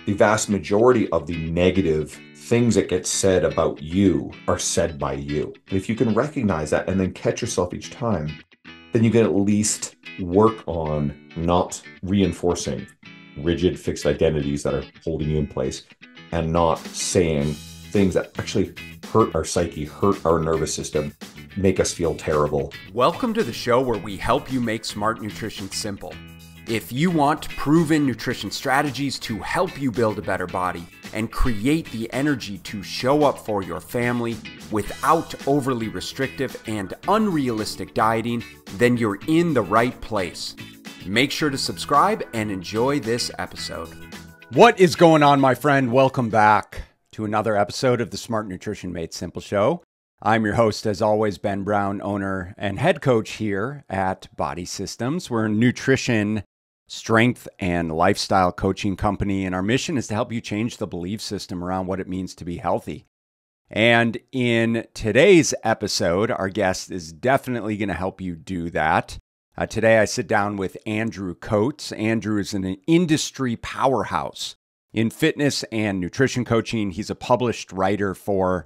the vast majority of the negative things that get said about you are said by you. And if you can recognize that and then catch yourself each time, then you can at least work on not reinforcing rigid fixed identities that are holding you in place and not saying things that actually hurt our psyche, hurt our nervous system, make us feel terrible. Welcome to the show where we help you make smart nutrition simple. If you want proven nutrition strategies to help you build a better body and create the energy to show up for your family without overly restrictive and unrealistic dieting, then you're in the right place. Make sure to subscribe and enjoy this episode. What is going on, my friend? Welcome back to another episode of the Smart Nutrition Made Simple show. I'm your host, as always, Ben Brown, owner and head coach here at Body Systems. We're a nutrition, strength, and lifestyle coaching company, and our mission is to help you change the belief system around what it means to be healthy. And in today's episode, our guest is definitely going to help you do that. Today, I sit down with Andrew Coates. Andrew is an industry powerhouse in fitness and nutrition coaching. He's a published writer for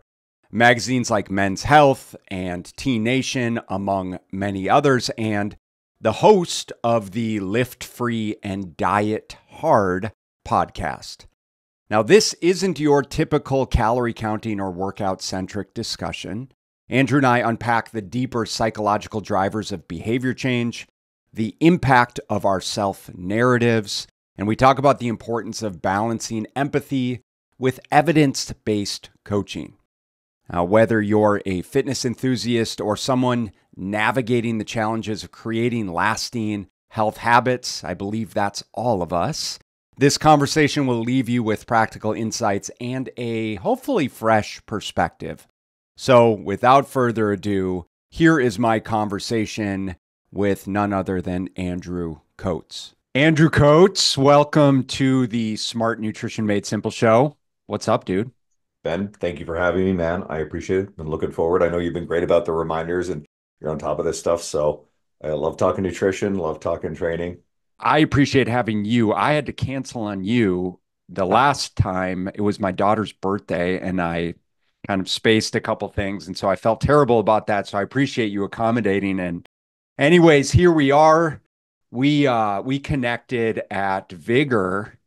magazines like Men's Health and Teen Nation, among many others, and the host of the Lift Free and Diet Hard podcast. Now, this isn't your typical calorie counting or workout centric discussion. Andrew and I unpack the deeper psychological drivers of behavior change, the impact of our self narratives, and we talk about the importance of balancing empathy with evidence-based coaching. Now, whether you're a fitness enthusiast or someone navigating the challenges of creating lasting health habits, I believe that's all of us. This conversation will leave you with practical insights and a hopefully fresh perspective. So without further ado, here is my conversation with none other than Andrew Coates. Andrew Coates, welcome to the Smart Nutrition Made Simple show. What's up, dude? Ben, thank you for having me, man. I appreciate it. Been looking forward. I know you've been great about the reminders and you're on top of this stuff. So I love talking nutrition, love talking training. I appreciate having you. I had to cancel on you the last time. It was my daughter's birthday and I kind of spaced a couple things. And so I felt terrible about that. So I appreciate you accommodating. And anyways, here we are. We connected at Vigor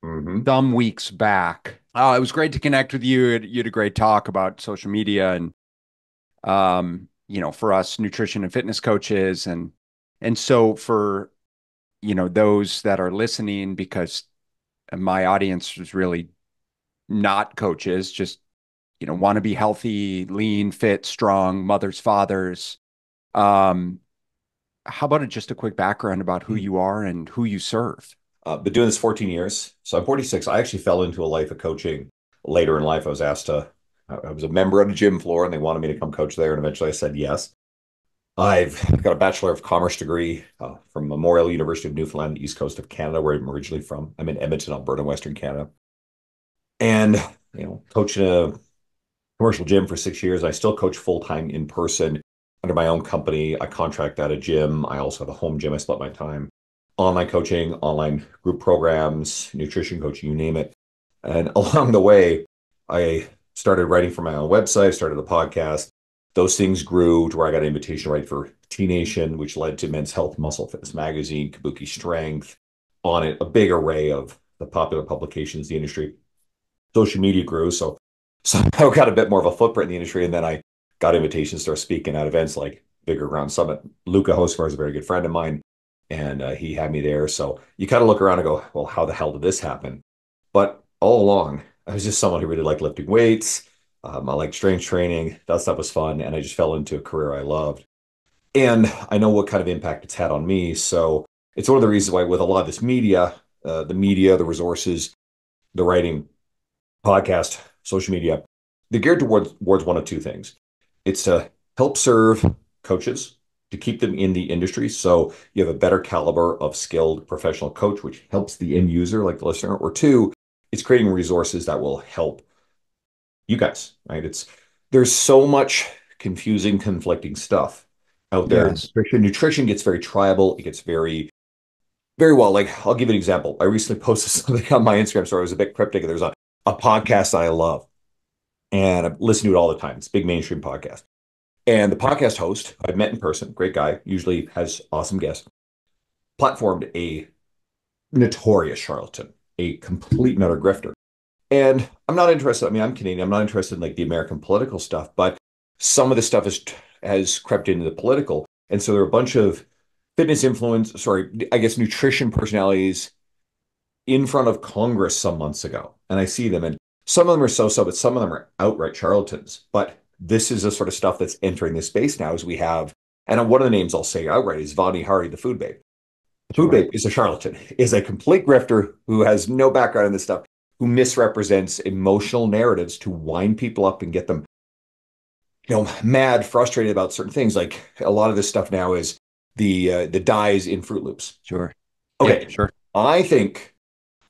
some weeks back. It was great to connect with you. You had a great talk about social media and, for us nutrition and fitness coaches. And so for, those that are listening, because my audience was really not coaches, just, want to be healthy, lean, fit, strong, mothers, fathers. How about just a quick background about who you are and who you serve? Been doing this 14 years. So I'm 46. I actually fell into a life of coaching later in life. I was I was a member of the gym floor and they wanted me to come coach there. And eventually I said yes. I've got a Bachelor of Commerce degree from Memorial University of Newfoundland, the east coast of Canada, where I'm originally from. I'm in Edmonton, Alberta, Western Canada. And, coached in a commercial gym for 6 years. I still coach full-time in person under my own company. I contract at a gym. I also have a home gym. I split my time. Online coaching, online group programs, nutrition coaching, you name it. And along the way, I started writing for my own website, started a podcast. Those things grew to where I got an invitation to write for Teen Nation, which led to Men's Health, Muscle Fitness Magazine, Kabuki Strength, on it, a big array of the popular publications in the industry. Social media grew, so I got a bit more of a footprint in the industry, and then I got invitations to start speaking at events like Bigger Ground Summit. Luca Hosmer is a very good friend of mine, and he had me there. So you kind of look around and go, well, how the hell did this happen? But all along, I was just someone who really liked lifting weights. I liked strength training. That stuff was fun. And I just fell into a career I loved. And I know what kind of impact it's had on me. So it's one of the reasons why with a lot of this media, the resources, the writing, podcast, social media, they're geared towards one of two things. It's to help serve coaches, to keep them in the industry. So you have a better caliber of skilled professional coach, which helps the end user, like the listener. Or two, it's creating resources that will help you guys, right? There's so much confusing, conflicting stuff out there. Yes. Nutrition gets very tribal. It gets very Very well. Like, I'll give you an example. I recently posted something on my Instagram story. It was a bit cryptic. There's a podcast that I love, and I listen to it all the time. It's a big mainstream podcast. And the podcast host, I've met in person, great guy, usually has awesome guests, platformed a notorious charlatan, a complete and utter grifter. And I'm not interested. I mean, I'm Canadian. I'm not interested in like the American political stuff, but some of the stuff has crept into the political. And so there are a bunch of fitness influence, sorry, I guess nutrition personalities in front of Congress some months ago. And I see them, and some of them are so-so, but some of them are outright charlatans. But this is the sort of stuff that's entering this space now as we have, and one of the names I'll say outright is Vani Hari, the food babe. The food Sure. babe is a charlatan, is a complete grifter who has no background in this stuff, who misrepresents emotional narratives to wind people up and get them, mad, frustrated about certain things. Like a lot of this stuff now is the dyes in Fruit Loops. Sure. Yeah, Okay, sure. I think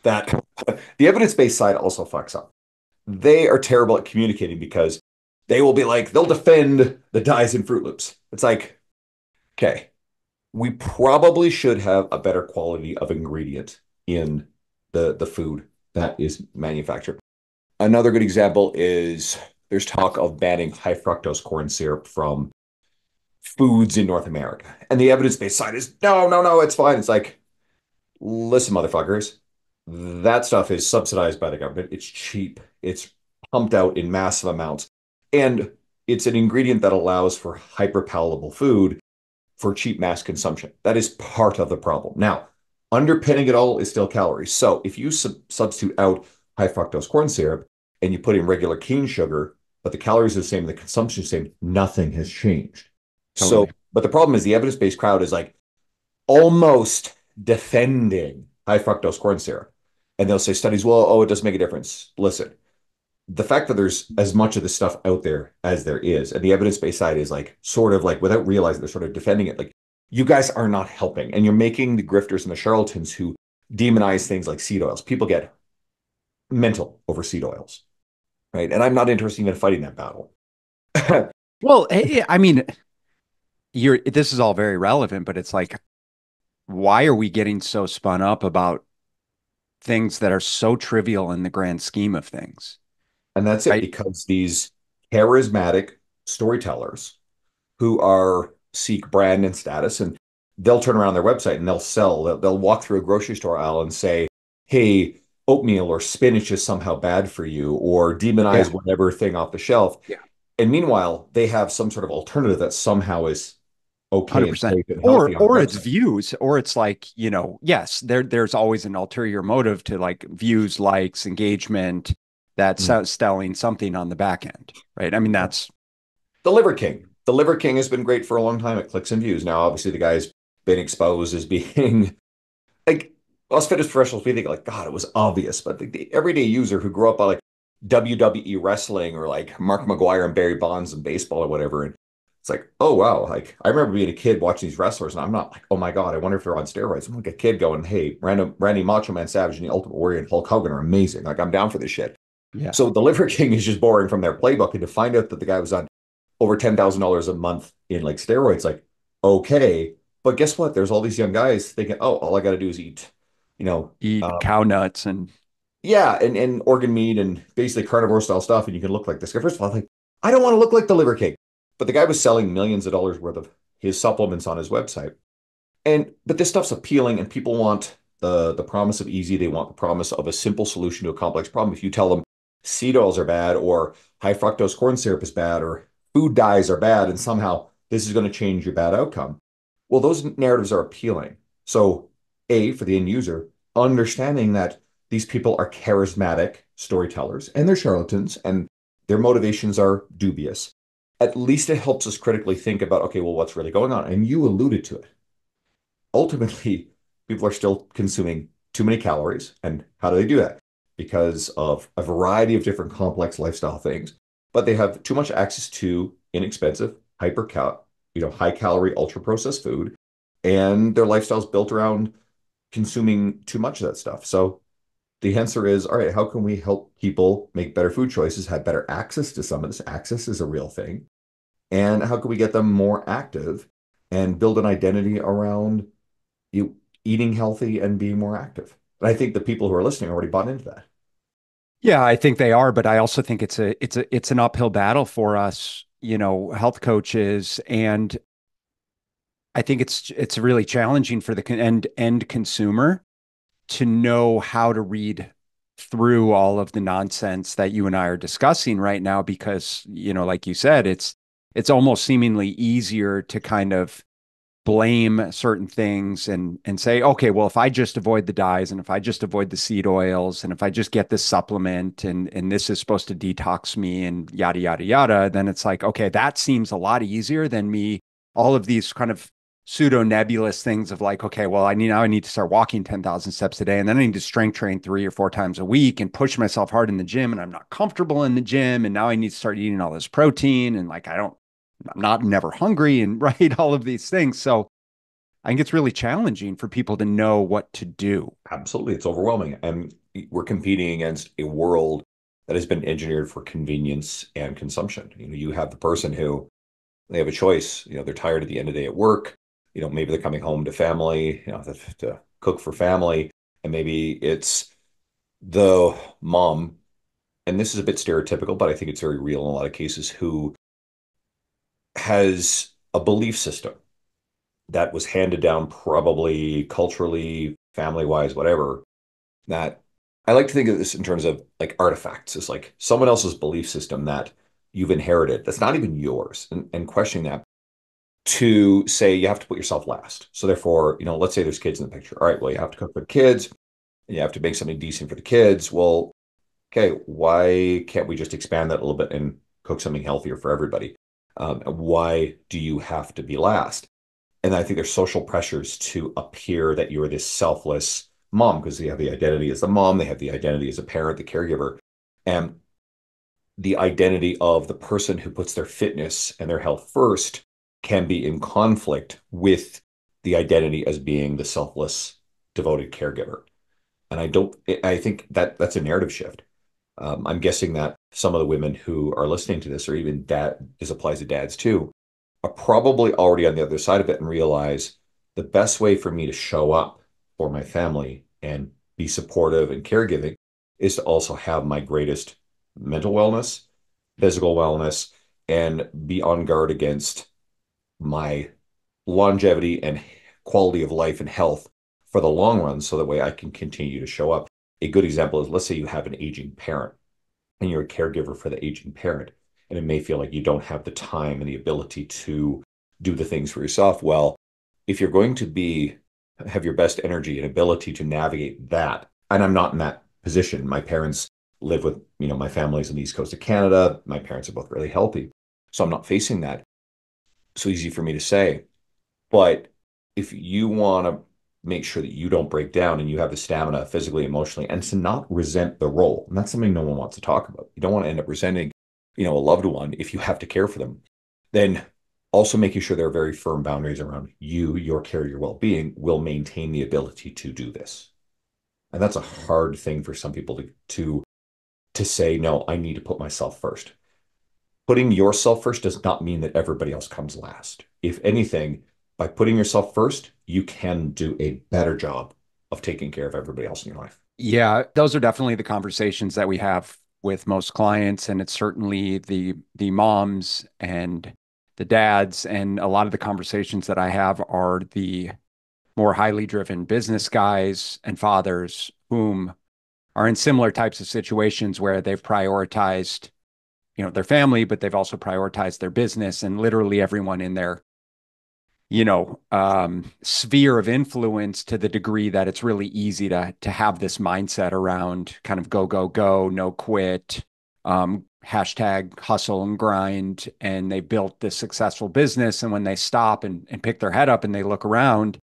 that the evidence-based side also fucks up. They are terrible at communicating because they will be like, they'll defend the dyes in Fruit Loops. It's like, okay, we probably should have a better quality of ingredient in the food that is manufactured. Another good example is there's talk of banning high fructose corn syrup from foods in North America. And the evidence-based side is no, no, no, it's fine. It's like, listen, motherfuckers, that stuff is subsidized by the government. It's cheap. It's pumped out in massive amounts. And it's an ingredient that allows for hyper palatable food for cheap mass consumption. That is part of the problem. Now, underpinning it all is still calories. So if you substitute out high fructose corn syrup and you put in regular cane sugar, but the calories are the same, the consumption is the same, nothing has changed. So, Totally. but the problem is the evidence-based crowd is like almost defending high fructose corn syrup. And they'll say studies, well, oh, it doesn't make a difference. Listen, the fact that there's as much of this stuff out there as there is, and the evidence-based side is like sort of like without realizing they're sort of defending it, like you guys are not helping. And you're making the grifters and the charlatans who demonize things like seed oils. People get mental over seed oils, right? And I'm not interested in fighting that battle. Well, I mean, this is all very relevant, but it's like, why are we getting so spun up about things that are so trivial in the grand scheme of things? And that's it, Right? because these charismatic storytellers who are seek brand and status, and they'll turn around their website and they'll walk through a grocery store aisle and say, hey, oatmeal or spinach is somehow bad for you, or demonize Yeah. whatever thing off the shelf. Yeah. And meanwhile, they have some sort of alternative that somehow is okay and 100%. safe and healthy on the Or it's website. views, or it's like, yes, there's always an ulterior motive to like views, likes, engagement, that's Mm. selling something on the back end, right? I mean, that's The Liver King. The Liver King has been great for a long time at clicks and views. Now, obviously, the guy's been exposed as being like us fitness professionals, we think like, God, it was obvious. But the everyday user who grew up on like WWE wrestling or like Mark McGuire and Barry Bonds in baseball or whatever, and it's like, oh wow, like I remember being a kid watching these wrestlers, and I'm not like, oh my God, I wonder if they're on steroids. I'm like a kid going, hey, Randy Macho Man Savage and the Ultimate Warrior and Hulk Hogan are amazing. Like I'm down for this shit. yeah. So the Liver King is just boring from their playbook, and to find out that the guy was on over $10,000 a month in like steroids, like okay, but guess what? There's all these young guys thinking, oh, all I got to do is eat, you know, Eat uh, cow nuts and yeah, and organ meat and basically carnivore style stuff, and you can look like this guy. First of all, like I don't want to look like the Liver King, but the guy was selling millions of dollars worth of his supplements on his website, and but this stuff's appealing, and people want the promise of easy. They want the promise of a simple solution to a complex problem. If you tell them seed oils are bad, or high fructose corn syrup is bad, or food dyes are bad, and somehow this is going to change your bad outcome, well, those narratives are appealing. So, A, for the end user, understanding that these people are charismatic storytellers and they're charlatans and their motivations are dubious. At least it helps us critically think about, okay, well, what's really going on? And you alluded to it. Ultimately, people are still consuming too many calories. And how do they do that? Because of a variety of different complex lifestyle things, but they have too much access to inexpensive, high calorie, ultra processed food, and their lifestyle's built around consuming too much of that stuff. So the answer is, all right, how can we help people make better food choices, have better access to some of this? Access is a real thing. And how can we get them more active and build an identity around you eating healthy and being more active. And I think the people who are listening already bought into that. Yeah, I think they are, but I also think it's an uphill battle for us, health coaches, and I think it's really challenging for the end consumer to know how to read through all of the nonsense that you and I are discussing right now because, like you said, it's almost seemingly easier to kind of blame certain things and say, okay, well, if I just avoid the dyes and if I just avoid the seed oils and if I just get this supplement and this is supposed to detox me and yada yada yada, then it's like, okay, that seems a lot easier than me all of these kind of pseudo nebulous things of like, okay, well, I need to start walking 10,000 steps a day and then I need to strength train 3 or 4 times a week and push myself hard in the gym and I'm not comfortable in the gym and now I need to start eating all this protein and like I'm not never hungry and right, all of these things. So I think it's really challenging for people to know what to do. Absolutely. It's overwhelming. And we're competing against a world that has been engineered for convenience and consumption. You have the person who they have a choice. They're tired at the end of the day at work. Maybe they're coming home to family, to cook for family. And maybe it's the mom, and this is a bit stereotypical, but I think it's very real in a lot of cases, who has a belief system that was handed down probably culturally, family wise, whatever, that I like to think of this in terms of like artifacts. It's like someone else's belief system that you've inherited that's not even yours, and questioning that to say you have to put yourself last. So therefore, let's say there's kids in the picture. All right, well, you have to cook for the kids and you have to make something decent for the kids. Well, okay, why can't we just expand that a little bit and cook something healthier for everybody? Why do you have to be last? And I think there's social pressures to appear that you're this selfless mom because they have the identity as the mom, they have the identity as a parent, the caregiver, and the identity of the person who puts their fitness and their health first can be in conflict with the identity as being the selfless, devoted caregiver. And I think that that's a narrative shift. I'm guessing that some of the women who are listening to this, or even this applies to dads too, are probably already on the other side of it and realize the best way for me to show up for my family and be supportive and caregiving is to also have my greatest mental wellness, physical wellness, and be on guard against my longevity and quality of life and health for the long run so that way I can continue to show up. A good example is, let's say you have an aging parent and you're a caregiver for the aging parent, and it may feel like you don't have the time and the ability to do the things for yourself. Well, if you're going to have your best energy and ability to navigate that, and I'm not in that position. My parents live with, my family's on the east coast of Canada. My parents are both really healthy. So I'm not facing that. So easy for me to say. But if you want to make sure that you don't break down and you have the stamina physically, emotionally, and to not resent the role, and that's something no one wants to talk about. You don't want to end up resenting, a loved one if you have to care for them. Then also making sure there are very firm boundaries around you, your care, your well-being will maintain the ability to do this. And that's a hard thing for some people to say, no, I need to put myself first. Putting yourself first does not mean that everybody else comes last. If anything, by putting yourself first, you can do a better job of taking care of everybody else in your life. Yeah, those are definitely the conversations that we have with most clients, and it's certainly the moms and the dads, and a lot of the conversations that I have are the more highly driven business guys and fathers whom are in similar types of situations where they've prioritized, their family, but they've also prioritized their business, and literally everyone in their sphere of influence to the degree that it's really easy to have this mindset around kind of go, go, go, no quit, hashtag hustle and grind. And they built this successful business. And when they stop and pick their head up and they look around,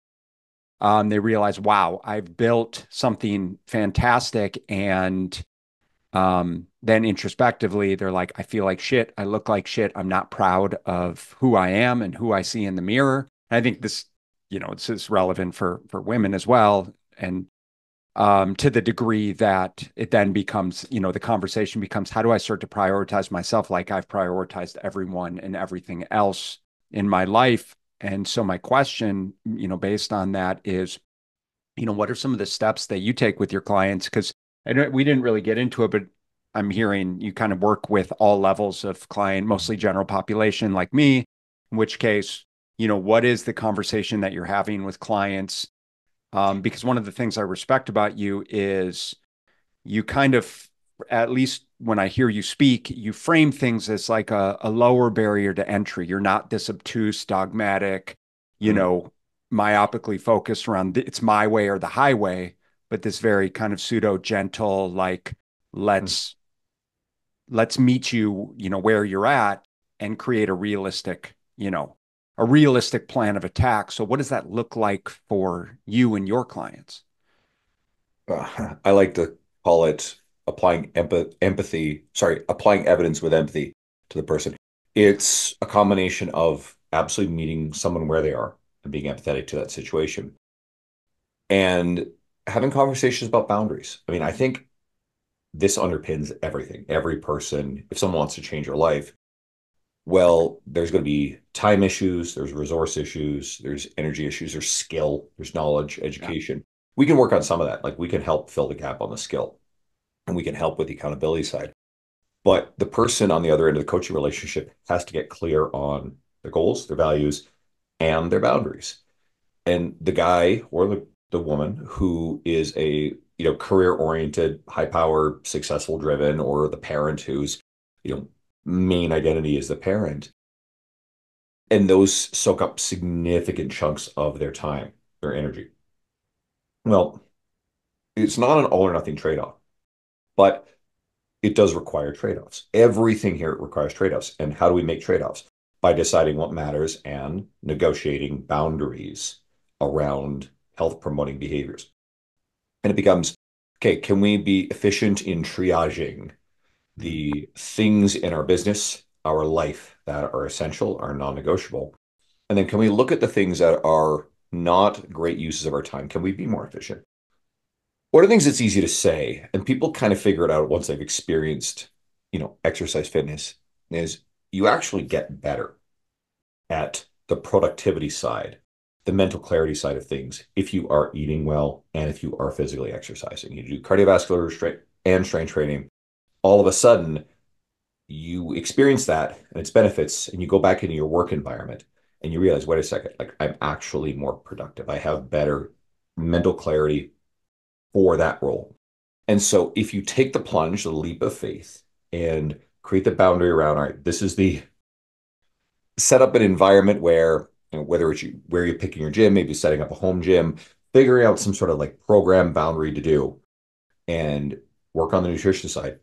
they realize, wow, I've built something fantastic. And then introspectively, they're like, I feel like shit. I look like shit. I'm not proud of who I am and who I see in the mirror. And I think this, this is relevant for women as well. And to the degree that it then becomes, the conversation becomes, how do I start to prioritize myself like I've prioritized everyone and everything else in my life? And so my question, based on that is, what are some of the steps that you take with your clients? Because we didn't really get into it, but I'm hearing you kind of work with all levels of client, mostly general population like me, in which case, what is the conversation that you're having with clients? Because one of the things I respect about you is you kind of, at least when I hear you speak, you frame things as like a lower barrier to entry. You're not this obtuse, dogmatic, you Mm, know, myopically focused around it's my way or the highway, but this very kind of pseudo gentle, like mm. let's let's meet you, where you're at and create a realistic plan of attack. So what does that look like for you and your clients? I like to call it applying evidence with empathy to the person. It's a combination of absolutely meeting someone where they are and being empathetic to that situation and having conversations about boundaries. I mean, I think this underpins everything. Every person, if someone wants to change their life, well, there's going to be time issues, there's resource issues, there's energy issues, there's skill, there's knowledge, Yeah. education. We can work on some of that. Like we can help fill the gap on the skill and we can help with the accountability side. But the person on the other end of the coaching relationship has to get clear on their goals, their values, and their boundaries. And the guy or the woman who is a career oriented, high power, successful driven, or the parent whose you know main identity is the parent, and those soak up significant chunks of their time, their energy. Well, it's not an all or nothing trade-off, but it does require trade-offs. Everything here requires trade-offs. And how do we make trade-offs? By deciding what matters and negotiating boundaries around health promoting behaviors. And it becomes, okay, can we be efficient in triaging the things in our business, our life that are essential, are non-negotiable? And then can we look at the things that are not great uses of our time? Can we be more efficient? One of the things that's easy to say, and people kind of figure it out once they've experienced, exercise fitness, is you actually get better at the productivity side, the mental clarity side of things, if you are eating well and if you are physically exercising. You do cardiovascular strength and strength training, all of a sudden you experience that and its benefits, and you go back into your work environment and you realize, wait a second, like I'm actually more productive. I have better mental clarity for that role. And so if you take the plunge, the leap of faith, and create the boundary around, all right, this is the set up an environment where, whether it's where you're picking your gym, maybe setting up a home gym, figuring out some sort of like program boundary to do and work on the nutrition side.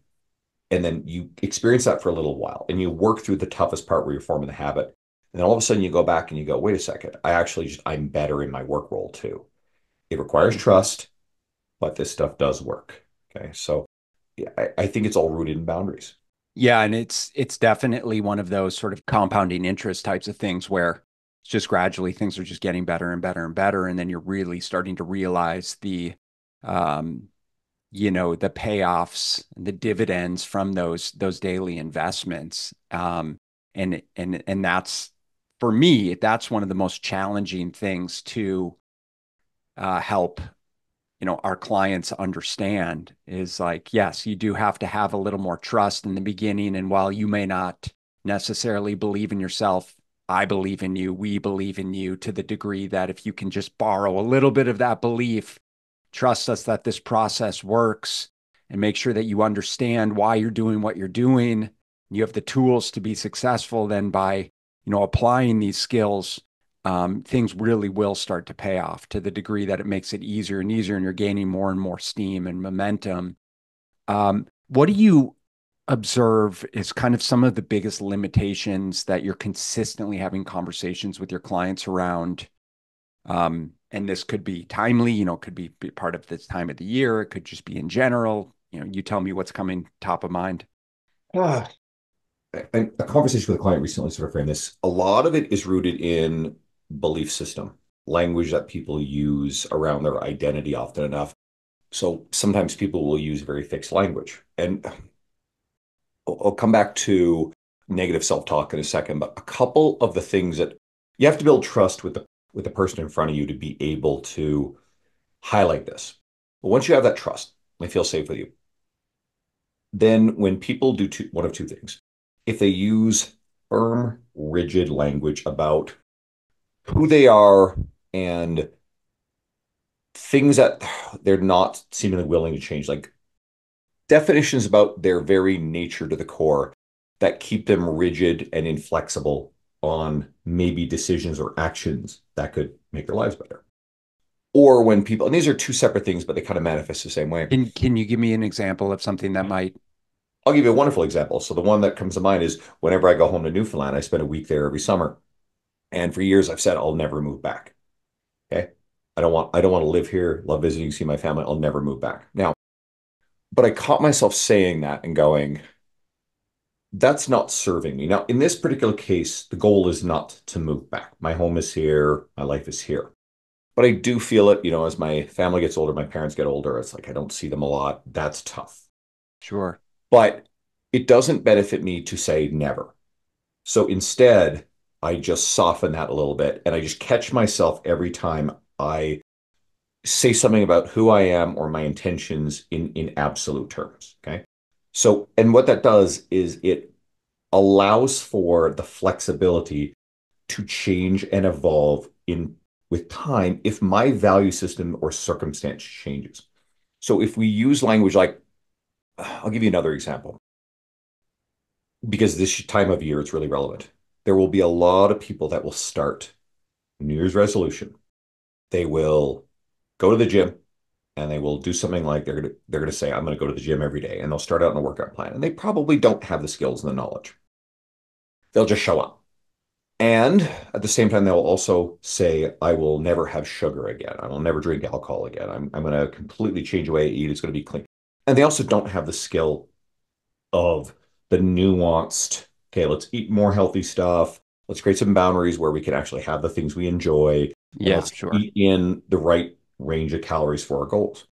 And then you experience that for a little while and you work through the toughest part where you're forming the habit. And then all of a sudden you go back and you go, wait a second, I'm better in my work role too. It requires trust, but this stuff does work. Okay. So yeah, I think it's all rooted in boundaries. Yeah, and it's definitely one of those sort of compounding interest types of things where it's just gradually things are just getting better and better and better, and then you're really starting to realize um, the payoffs, the dividends from those daily investments. And that's for me, that's one of the most challenging things to help our clients understand is like, yes, you do have to have a little more trust in the beginning. And while you may not necessarily believe in yourself, I believe in you, we believe in you to the degree that if you can just borrow a little bit of that belief, trust us that this process works, and make sure that you understand why you're doing what you're doing. You have the tools to be successful, then by applying these skills, things really will start to pay off to the degree that it makes it easier and easier, and you're gaining more and more steam and momentum. What do you observe is kind of some of the biggest limitations that you're consistently having conversations with your clients around? And this could be timely, could be part of this time of the year. It could just be in general. You tell me what's coming top of mind. Ah, a conversation with a client recently sort of framed this. A lot of it is rooted in belief system, language that people use around their identity often enough. So sometimes people will use very fixed language. And I'll come back to negative self-talk in a second, but a couple of the things that you have to build trust with the person in front of you to be able to highlight this. But once you have that trust, they feel safe with you. Then when people do one of two things, if they use firm, rigid language about who they are and things that they're not seemingly willing to change, like definitions about their very nature to the core that keep them rigid and inflexible on maybe decisions or actions that could make their lives better. Or when people, and these are two separate things, but they kind of manifest the same way. Can you give me an example of something that might? I'll give you a wonderful example. So the one that comes to mind is whenever I go home to Newfoundland, I spend a week there every summer. And for years I've said I'll never move back. Okay. I don't want to live here, love visiting, see my family. I'll never move back. Now, but I caught myself saying that and going, that's not serving me. Now, in this particular case, the goal is not to move back. My home is here, my life is here. But I do feel it, as my family gets older, my parents get older, it's like I don't see them a lot. That's tough. Sure. But it doesn't benefit me to say never. So instead, I just soften that a little bit and I just catch myself every time I say something about who I am or my intentions in absolute terms. Okay. So, and what that does is it allows for the flexibility to change and evolve in with time if my value system or circumstance changes. So if we use language like, I'll give you another example because this time of year it's really relevant. There will be a lot of people that will start New Year's resolution. They will go to the gym and they will do something like they're gonna say, I'm gonna go to the gym every day, and they'll start out on a workout plan. And they probably don't have the skills and the knowledge. They'll just show up. And at the same time, they'll also say, I will never have sugar again. I will never drink alcohol again. I'm going to completely change the way I eat. It's going to be clean. And they also don't have the skill of the nuanced, okay, let's eat more healthy stuff. Let's create some boundaries where we can actually have the things we enjoy. And Yeah, let's sure. eat in the right range of calories for our goals.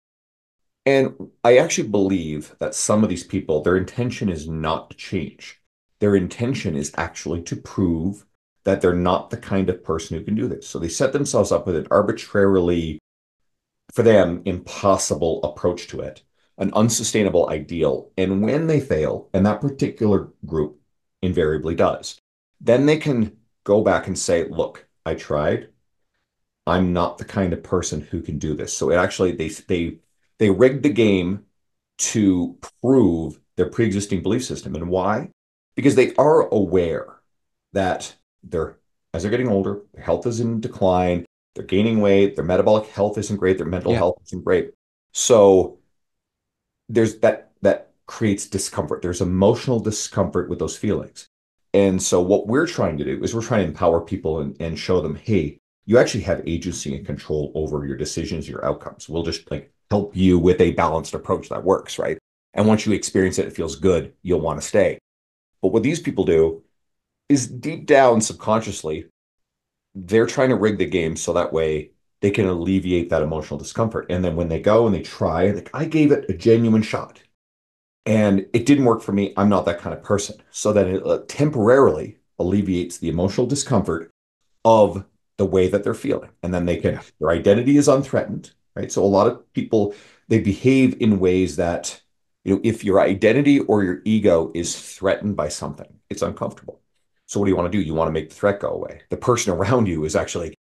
And I actually believe that some of these people, their intention is not to change. Their intention is actually to prove that they're not the kind of person who can do this. So they set themselves up with an arbitrarily, for them, impossible approach to it, an unsustainable ideal. And when they fail, and that particular group invariably does, then they can go back and say, look, I tried. I'm not the kind of person who can do this. So it actually they rigged the game to prove their pre-existing belief system. And why? Because they are aware that they're as they're getting older, their health is in decline, they're gaining weight, their metabolic health isn't great, their mental Yeah. health isn't great. So there's that creates discomfort. There's emotional discomfort with those feelings. And so what we're trying to do is we're trying to empower people and show them, hey, you actually have agency and control over your decisions, your outcomes. We'll just like help you with a balanced approach that works, right? And once you experience it, it feels good, you'll want to stay. But what these people do is deep down subconsciously, they're trying to rig the game so that way they can alleviate that emotional discomfort. And then when they go and they try, like I gave it a genuine shot and it didn't work for me. I'm not that kind of person. So that it temporarily alleviates the emotional discomfort of the way that they're feeling. And then Yeah. their identity is unthreatened, right? So a lot of people, they behave in ways that, if your identity or your ego is threatened by something, it's uncomfortable. So what do you want to do? You want to make the threat go away. The person around you is actually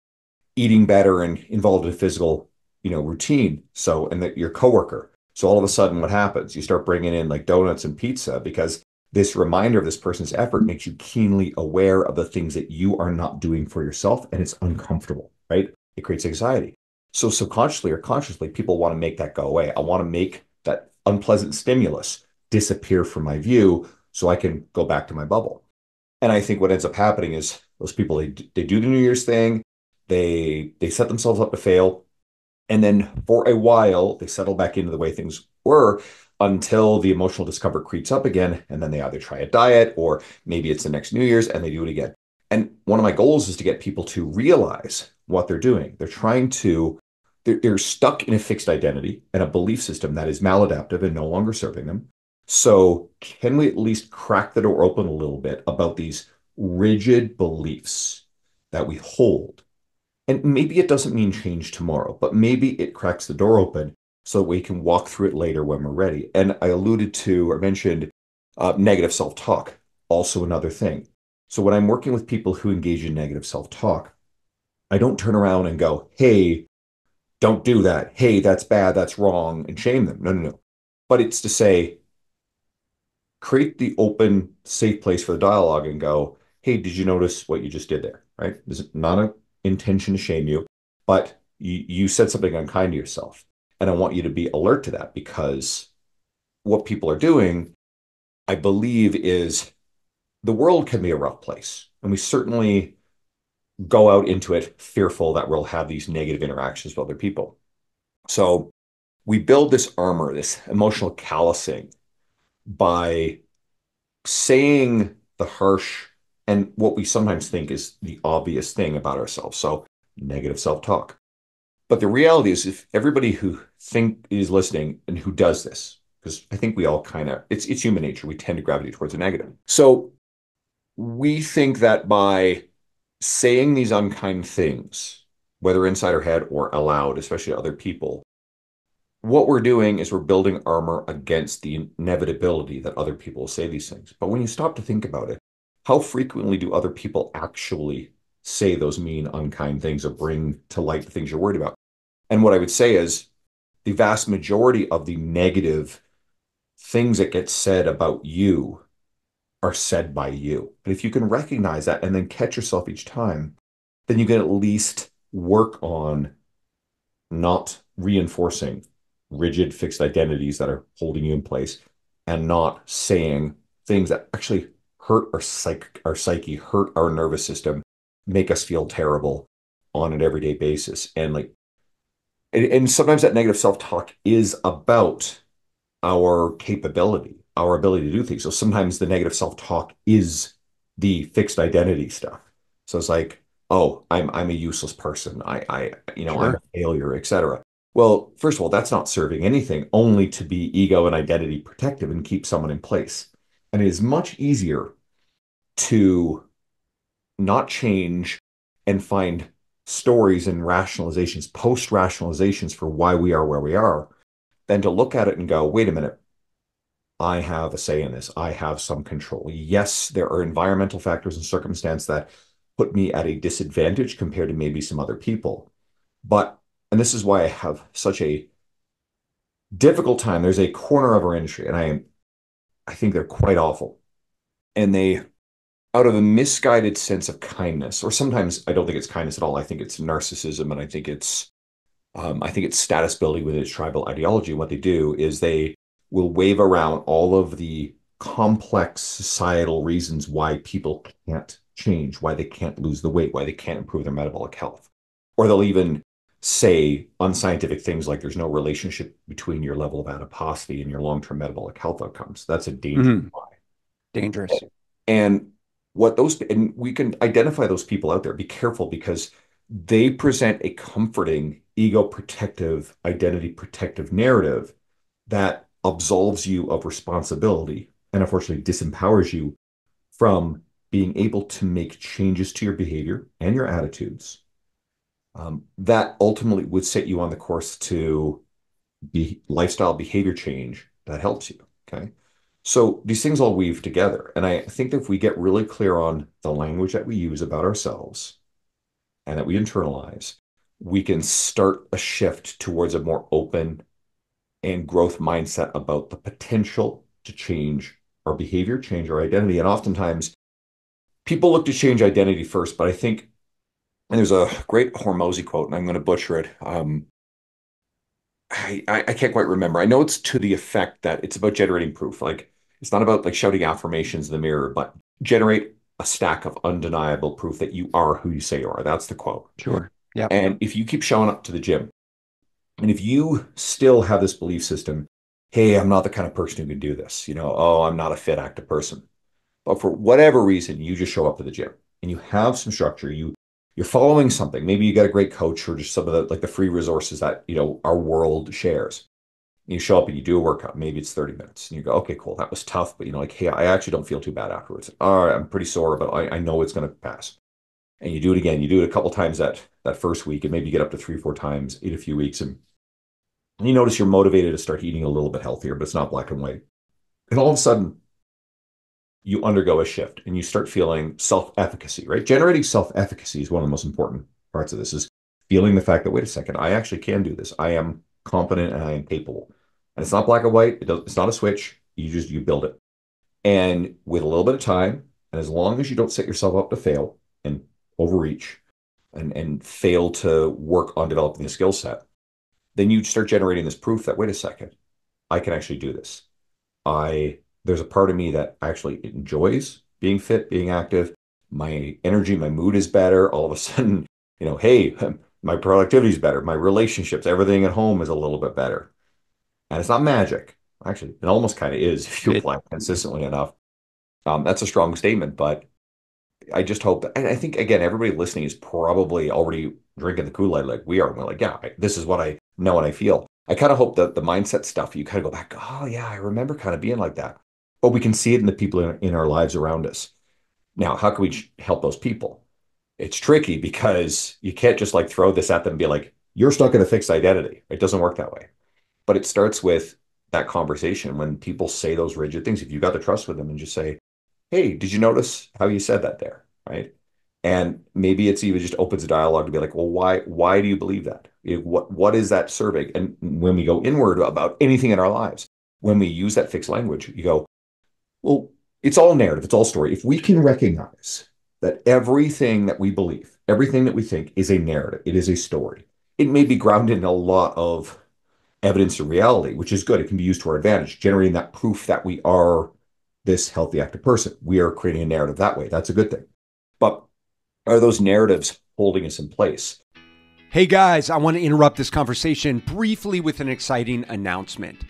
eating better and involved in physical, routine. So, and that your coworker. So all of a sudden, what happens? You start bringing in like donuts and pizza because this reminder of this person's effort makes you keenly aware of the things that you are not doing for yourself, and it's uncomfortable, right? It creates anxiety. So subconsciously or consciously, people want to make that go away. I want to make that unpleasant stimulus disappear from my view so I can go back to my bubble. And I think what ends up happening is those people they do the New Year's thing, they set themselves up to fail, and then for a while they settle back into the way things were until the emotional discomfort creeps up again, and then they either try a diet or maybe it's the next New Year's and they do it again. And one of my goals is to get people to realize what they're doing. They're stuck in a fixed identity and a belief system that is maladaptive and no longer serving them. So, can we at least crack the door open a little bit about these rigid beliefs that we hold? And maybe it doesn't mean change tomorrow, but maybe it cracks the door open so that we can walk through it later when we're ready. And I alluded to or mentioned negative self-talk, also another thing. So when I'm working with people who engage in negative self-talk, I don't turn around and go, hey, don't do that. Hey, that's bad, that's wrong, and shame them. No, no, no. But it's to say, create the open, safe place for the dialogue and go, hey, did you notice what you just did there? Right? There's not an intention to shame you, but you said something unkind to yourself. And I want you to be alert to that because what people are doing, I believe, is the world can be a rough place. And we certainly go out into it fearful that we'll have these negative interactions with other people. So we build this armor, this emotional callousing by saying the harsh and what we sometimes think is the obvious thing about ourselves. So negative self-talk. But the reality is if everybody who think is listening and who does this, because I think we all kind of it's human nature, we tend to gravitate towards the negative. So we think that by saying these unkind things, whether inside our head or aloud, especially to other people, what we're doing is we're building armor against the inevitability that other people will say these things. But when you stop to think about it, how frequently do other people actually say those mean, unkind things or bring to light the things you're worried about? And what I would say is the vast majority of the negative things that get said about you are said by you. But if you can recognize that and then catch yourself each time, then you can at least work on not reinforcing rigid fixed identities that are holding you in place and not saying things that actually hurt our psyche, hurt our nervous system, make us feel terrible on an everyday basis. And sometimes that negative self-talk is about our capability, our ability to do things. So sometimes the negative self-talk is the fixed identity stuff. So it's like, oh, I'm a useless person. I'm a Sure. failure, etc. Well, first of all, that's not serving anything, only to be ego and identity protective and keep someone in place. And it is much easier to not change and find stories and rationalizations, post rationalizations for why we are where we are, than to look at it and go, wait a minute, I have a say in this. I have some control. Yes, there are environmental factors and circumstance that put me at a disadvantage compared to maybe some other people. But, and this is why I have such a difficult time. There's a corner of our industry, and I think they're quite awful. And they, out of a misguided sense of kindness, or sometimes I don't think it's kindness at all. I think it's narcissism, and I think it's status building within its tribal ideology. What they do is they will wave around all of the complex societal reasons why people can't change, why they can't lose the weight, why they can't improve their metabolic health. Or they'll even say unscientific things like there's no relationship between your level of adiposity and your long-term metabolic health outcomes. That's a dangerous Hmm. lie. Dangerous. And and we can identify those people out there. Be careful because they present a comforting, ego protective, identity protective narrative that absolves you of responsibility and unfortunately disempowers you from being able to make changes to your behavior and your attitudes that ultimately would set you on the course to be lifestyle behavior change that helps you. Okay. So these things all weave together. And I think that if we get really clear on the language that we use about ourselves and that we internalize, we can start a shift towards a more open and growth mindset about the potential to change our behavior, change our identity. And oftentimes people look to change identity first, but I think, and there's a great Hormozy quote, and I'm going to butcher it. I can't quite remember. I know it's to the effect that it's about generating proof. Like it's not about like shouting affirmations in the mirror, but generate a stack of undeniable proof that you are who you say you are. That's the quote. Sure. Yep. And if you keep showing up to the gym, and if you still have this belief system, hey, I'm not the kind of person who can do this, oh, I'm not a fit, active person. But for whatever reason, you just show up to the gym and you have some structure. You're following something. Maybe you got a great coach or just some of the like the free resources that our world shares. You show up and you do a workout. Maybe it's 30 minutes. And you go, okay, cool. That was tough. But like, hey, I actually don't feel too bad afterwards. All right, I'm pretty sore, but I know it's going to pass. and you do it again. You do it a couple times that first week, and maybe you get up to 3, 4 times in a few weeks, and you notice you're motivated to start eating a little bit healthier, but it's not black and white. And all of a sudden, you undergo a shift and you start feeling self-efficacy, right? Generating self-efficacy is one of the most important parts of this is feeling the fact that, wait a second, I actually can do this. I am competent and I am capable. And it's not black and white. It's not a switch. You build it. And with a little bit of time, and as long as you don't set yourself up to fail and overreach and fail to work on developing the skill set, then you start generating this proof that, wait a second, I can actually do this. I There's a part of me that actually enjoys being fit, being active. My energy, my mood is better. All of a sudden, hey, my productivity is better. My relationships, everything at home is a little bit better. And it's not magic. Actually, it almost kind of is if you It, apply it consistently enough. That's a strong statement, but I just hope that, and I think again, everybody listening is probably already drinking the Kool-Aid like we are. And we're like, yeah, this is what I know and I feel. I kind of hope that the mindset stuff, you kind of go back, oh yeah, I remember kind of being like that. But we can see it in the people in our lives around us. Now, how can we help those people? It's tricky because you can't just like throw this at them and be like, you're stuck in a fixed identity. It doesn't work that way. But it starts with that conversation when people say those rigid things. If you got the trust with them and just say, hey, did you notice how you said that there? Right. And maybe it's even just opens a dialogue to be like, well, why do you believe that? What is that serving? And when we go inward about anything in our lives, when we use that fixed language, you go, well, it's all narrative, it's all story. If we can recognize that everything that we believe, everything that we think is a narrative, it is a story. It may be grounded in a lot of evidence of reality, which is good. It can be used to our advantage, generating that proof that we are this healthy, active person. We are creating a narrative that way. That's a good thing. But are those narratives holding us in place? Hey guys, I want to interrupt this conversation briefly with an exciting announcement.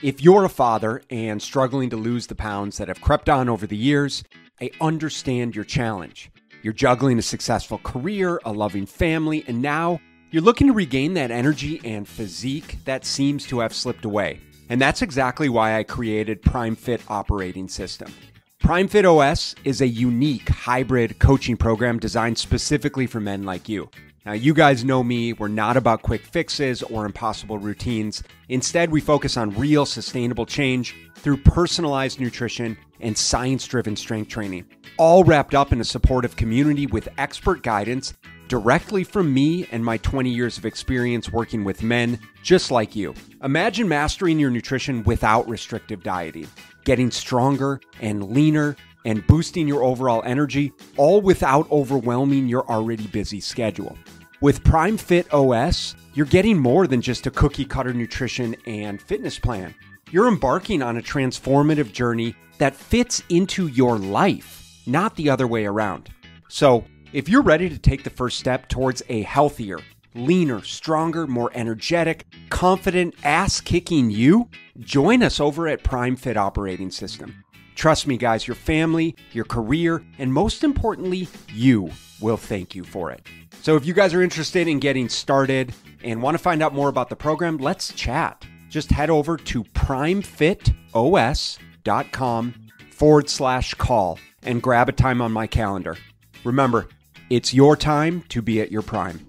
If you're a father and struggling to lose the pounds that have crept on over the years, I understand your challenge. You're juggling a successful career, a loving family, and now you're looking to regain that energy and physique that seems to have slipped away. And that's exactly why I created Prime Fit Operating System. Prime Fit OS is a unique hybrid coaching program designed specifically for men like you. Now, you guys know me, we're not about quick fixes or impossible routines. Instead, we focus on real sustainable change through personalized nutrition and science-driven strength training, all wrapped up in a supportive community with expert guidance directly from me and my 20 years of experience working with men just like you. Imagine mastering your nutrition without restrictive dieting, getting stronger and leaner, and boosting your overall energy, all without overwhelming your already busy schedule. With Prime Fit OS, you're getting more than just a cookie cutter nutrition and fitness plan. You're embarking on a transformative journey that fits into your life, not the other way around. So, if you're ready to take the first step towards a healthier, leaner, stronger, more energetic, confident, ass-kicking you, join us over at Prime Fit Operating System. Trust me, guys, your family, your career, and most importantly, you will thank you for it. So if you guys are interested in getting started and want to find out more about the program, let's chat. Just head over to primefitos.com/call and grab a time on my calendar. Remember, it's your time to be at your prime.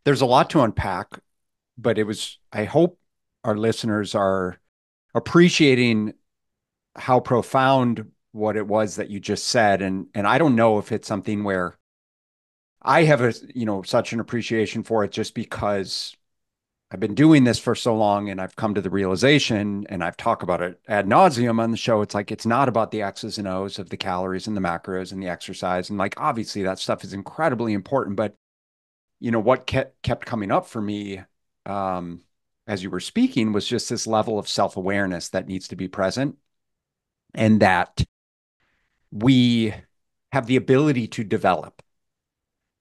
There's a lot to unpack, but I hope our listeners are appreciating how profound what it was that you just said. And I don't know if it's something where I have such an appreciation for it just because I've been doing this for so long and I've come to the realization, and I've talked about it ad nauseum on the show. It's like, it's not about the X's and O's of the calories and the macros and the exercise. And like, obviously that stuff is incredibly important, but what kept coming up for me, as you were speaking, was just this level of self-awareness that needs to be present, and that we have the ability to develop.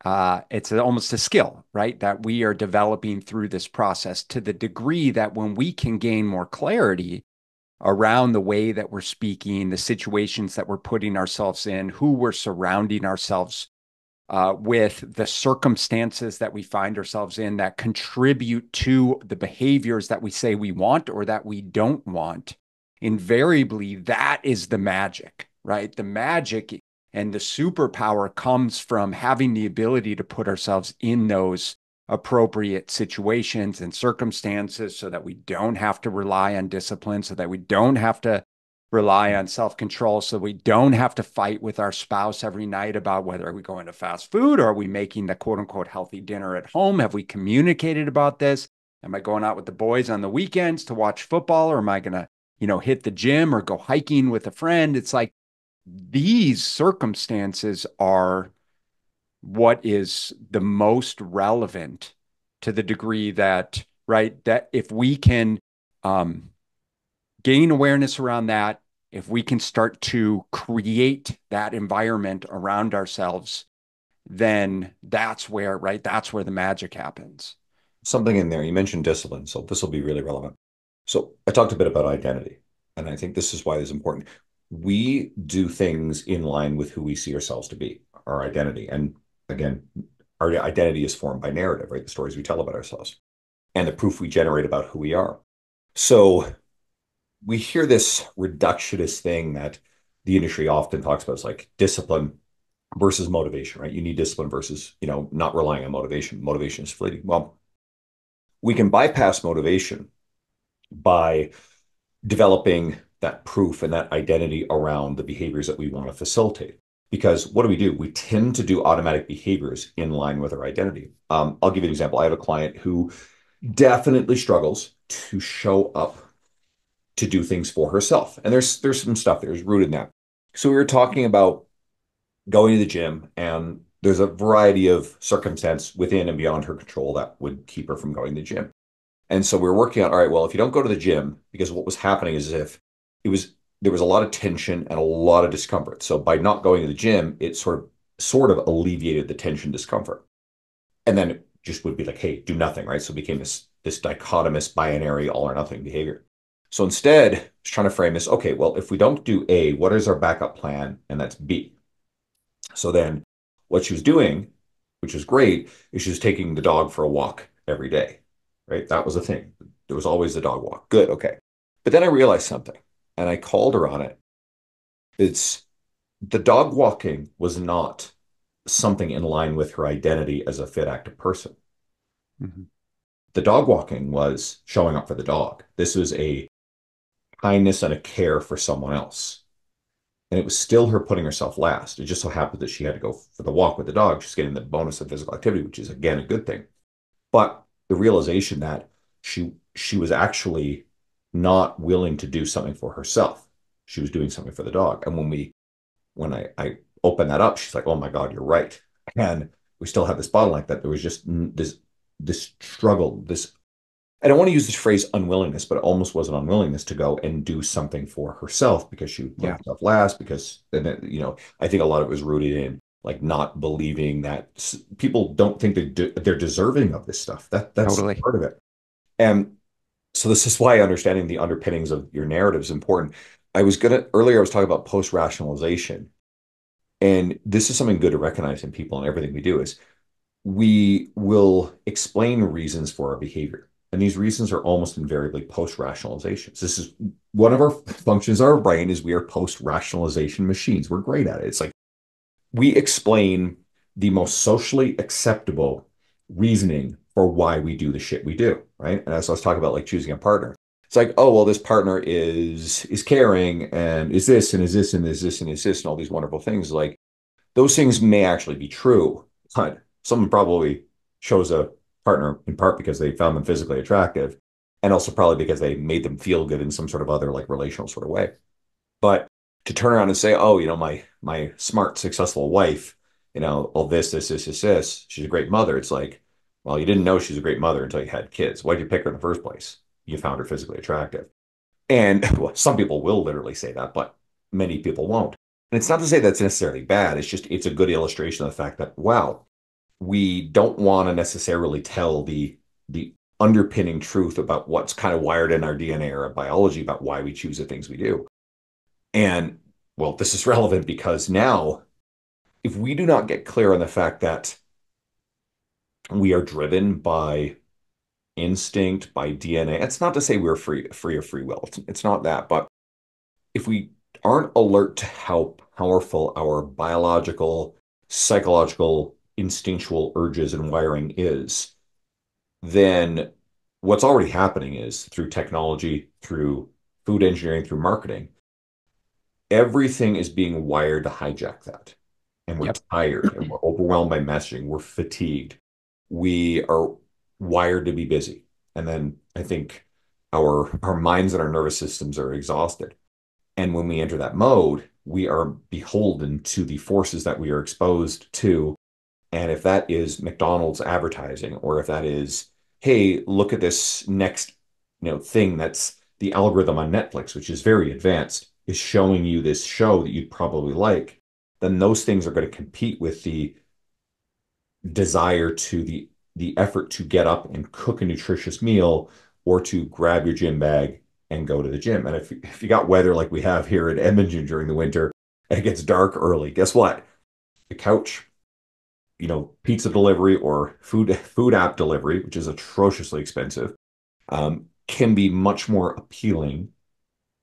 It's almost a skill, right? That we are developing through this process, to the degree that when we can gain more clarity around the way that we're speaking, the situations that we're putting ourselves in, who we're surrounding ourselves with, the circumstances that we find ourselves in that contribute to the behaviors that we say we want or that we don't want, invariably that is the magic, right? The magic And the superpower comes from having the ability to put ourselves in those appropriate situations and circumstances so that we don't have to rely on discipline, so that we don't have to rely on self-control, so we don't have to fight with our spouse every night about whether are we going to fast food or are we making the quote unquote healthy dinner at home? Have we communicated about this? Am I going out with the boys on the weekends to watch football, or am I going to, hit the gym or go hiking with a friend? It's like these circumstances are what is the most relevant to the degree that, right, that if we can um, gain awareness around that, if we can start to create that environment around ourselves, then that's where, right, that's where the magic happens. Something in there. You mentioned discipline, so this will be really relevant. So I talked a bit about identity, and I think this is why this is important. We do things in line with who we see ourselves to be, our identity. And again, our identity is formed by narrative, right? The stories we tell about ourselves and the proof we generate about who we are. So we hear this reductionist thing that the industry often talks about. It's like discipline versus motivation, right? You need discipline versus, not relying on motivation. Motivation is fleeting. Well, we can bypass motivation by developing that proof and that identity around the behaviors that we want to facilitate. Because what do? We tend to do automatic behaviors in line with our identity. I'll give you an example. I have a client who definitely struggles to show up to do things for herself. And there's some stuff there's rooted in that. So we were talking about going to the gym, and there's a variety of circumstance within and beyond her control that would keep her from going to the gym. And so we were working on, all right, well, if you don't go to the gym, because what was happening is if it was there was a lot of tension and a lot of discomfort. So by not going to the gym, it sort of alleviated the tension discomfort. And then it just would be like, hey, do nothing, right? So it became this dichotomous binary all or nothing behavior. So instead, I was trying to frame this, okay, well, if we don't do A, what is our backup plan? And that's B. So then what she was doing, which was great, is she was taking the dog for a walk every day, right? That was the thing. There was always the dog walk. Good, okay. But then I realized something, and I called her on it. It's the dog walking was not something in line with her identity as a fit, active person. Mm-hmm. The dog walking was showing up for the dog. This was a kindness and a care for someone else. And it was still her putting herself last. It just so happened that she had to go for the walk with the dog. She's getting the bonus of physical activity, which is again a good thing. But the realization that she was actually not willing to do something for herself. She was doing something for the dog. And when I opened that up, she's like, "Oh my God, you're right." And we still had this bottleneck that there was just this struggle, this I don't want to use this phrase unwillingness, but it almost was an unwillingness to go and do something for herself because she would put Yeah, herself last. Because then, I think a lot of it was rooted in like not believing that people don't think they're deserving of this stuff. That's totally. part of it. And so this is why understanding the underpinnings of your narrative is important. I was talking about post-rationalization, and this is something good to recognize in people and everything we do is we will explain reasons for our behavior. And these reasons are almost invariably post-rationalizations. This is one of our functions of our brain is we are post-rationalization machines. We're great at it. It's like we explain the most socially acceptable reasoning for why we do the shit we do, right? And as I was talking about like choosing a partner, it's like, oh, well, this partner is caring and is this and is this and is this and is this and all these wonderful things. Like those things may actually be true, but someone probably chose a partner in part because they found them physically attractive and also probably because they made them feel good in some sort of other like relational sort of way. But to turn around and say, oh, my smart, successful wife, all this, she's a great mother. It's like, well, you didn't know she's a great mother until you had kids. Why'd you pick her in the first place? You found her physically attractive. And well, some people will literally say that, but many people won't. And it's not to say that's necessarily bad. It's a good illustration of the fact that, wow, we don't want to necessarily tell the underpinning truth about what's kind of wired in our DNA or our biology about why we choose the things we do. And well, this is relevant because now, if we do not get clear on the fact that we are driven by instinct, by DNA, it's not to say we're free of free will. It's not that, but if we aren't alert to help powerful our biological, psychological, instinctual urges and wiring is, then what's already happening is through technology, through food engineering, through marketing, everything is being wired to hijack that. And we're Yep. tired and we're overwhelmed by messaging. We're fatigued. We are wired to be busy. And then I think our minds and our nervous systems are exhausted. And when we enter that mode, we are beholden to the forces that we are exposed to. And if that is McDonald's advertising, or if that is, hey, look at this next, thing that's the algorithm on Netflix, which is very advanced, is showing you this show that you'd probably like, then those things are going to compete with the desire to the effort to get up and cook a nutritious meal or to grab your gym bag and go to the gym. And if you got weather like we have here in Edmonton during the winter and it gets dark early, guess what? The couch, pizza delivery or food app delivery, which is atrociously expensive, can be much more appealing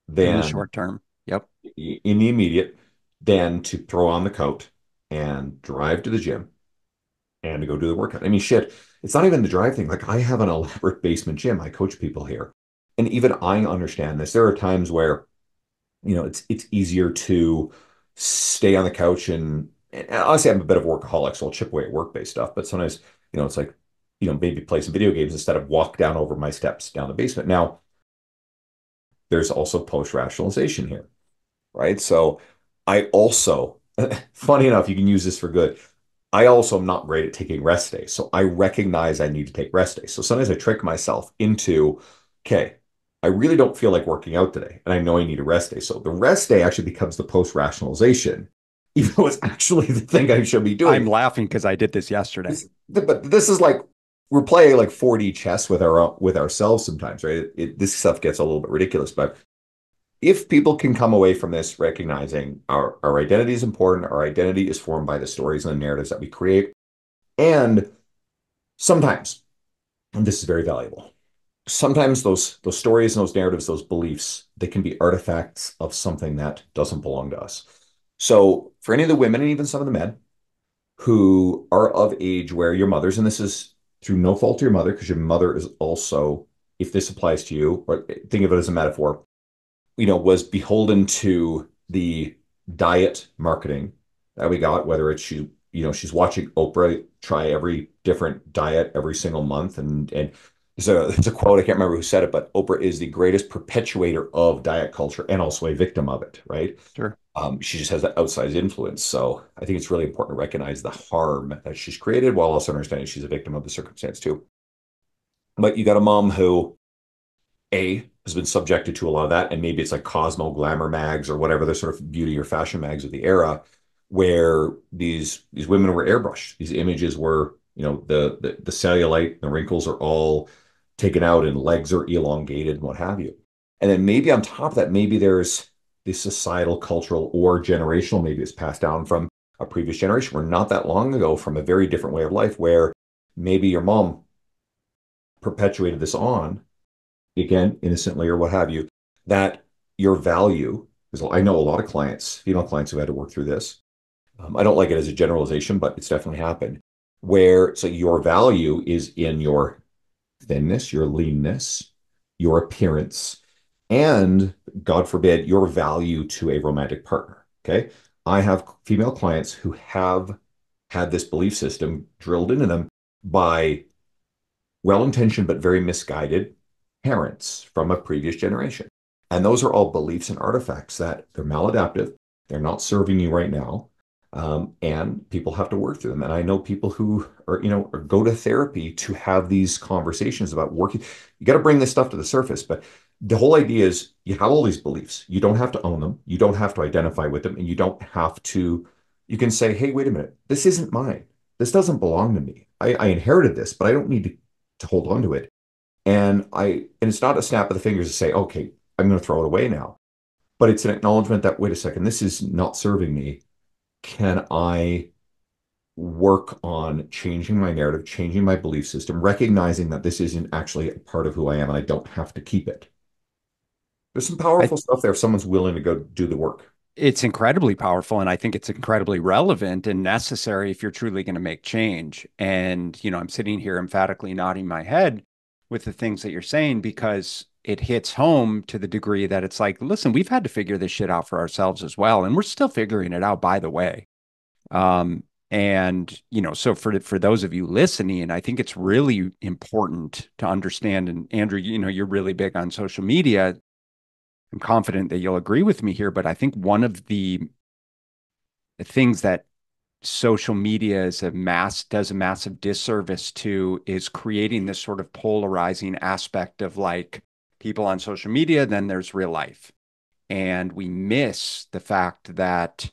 In the than short term. Yep. in the immediate than to throw on the coat and drive to the gym and to go do the workout. I mean, shit, it's not even the drive thing. Like I have an elaborate basement gym. I coach people here. And even I understand this. There are times where, it's easier to stay on the couch and honestly, I'm a bit of a workaholic, so I'll chip away at work-based stuff. But sometimes, it's like, maybe play some video games instead of walk down over my steps down the basement. Now, there's also post-rationalization here, right? So I also, funny enough, you can use this for good. I also am not great at taking rest days. So I recognize I need to take rest days. So sometimes I trick myself into, okay, I really don't feel like working out today. And I know I need a rest day. So the rest day actually becomes the post-rationalization, even though it's actually the thing I should be I'm doing. laughing because I did this yesterday. But this is like we're playing like 4D chess with ourselves sometimes, right? This stuff gets a little bit ridiculous, but if people can come away from this recognizing our identity is important, our identity is formed by the stories and the narratives that we create. And sometimes, and this is very valuable, sometimes those stories and those narratives, those beliefs, they can be artifacts of something that doesn't belong to us. So for any of the women and even some of the men who are of age where your mothers, and this is through no fault of your mother, because your mother is also, if this applies to you, or think of it as a metaphor, was beholden to the diet marketing that we got, whether it's she's watching Oprah try every different diet every single month. And there's a quote, I can't remember who said it, but Oprah is the greatest perpetuator of diet culture and also a victim of it, right? Sure. She just has that outsized influence. So I think it's really important to recognize the harm that she's created while also understanding she's a victim of the circumstance too. But you got a mom who has been subjected to a lot of that, and maybe it's like Cosmo Glamour mags or whatever the sort of beauty or fashion mags of the era, where these women were airbrushed. These images were, the cellulite, the wrinkles are all taken out, and legs are elongated and what have you. And then maybe on top of that, maybe there's this societal, cultural, or generational, maybe it's passed down from a previous generation. We're not that long ago from a very different way of life where maybe your mom perpetuated this on again, innocently or what have you, that your value, because I know a lot of clients, female clients who had to work through this. I don't like it as a generalization, but it's definitely happened. Where so your value is in your thinness, your leanness, your appearance, and God forbid, your value to a romantic partner. Okay. I have female clients who have had this belief system drilled into them by well-intentioned but very misguided parents from a previous generation. And those are all beliefs and artifacts that they're maladaptive. They're not serving you right now. And people have to work through them. And I know people who are, go to therapy to have these conversations about working. You got to bring this stuff to the surface. But the whole idea is you have all these beliefs. You don't have to own them. You don't have to identify with them. And you don't have to, you can say, hey, wait a minute. This isn't mine. This doesn't belong to me. I inherited this, but I don't need to hold on to it. And it's not a snap of the fingers to say, okay, I'm going to throw it away now. But it's an acknowledgement that, wait a second, this is not serving me. Can I work on changing my narrative, changing my belief system, recognizing that this isn't actually a part of who I am and I don't have to keep it? There's some I powerful stuff there if someone's willing to go do the work. It's incredibly powerful, and I think it's incredibly relevant and necessary if you're truly going to make change. And, I'm sitting here emphatically nodding my head with the things that you're saying because it hits home to the degree that it's like, listen, we've had to figure this shit out for ourselves as well, and we're still figuring it out, by the way. And so for those of you listening, I think it's really important to understand. And Andrew, you're really big on social media. I'm confident that you'll agree with me here, but I think one of the things that social media does a massive disservice to is creating this sort of polarizing aspect of like people on social media, then there's real life. And we miss the fact that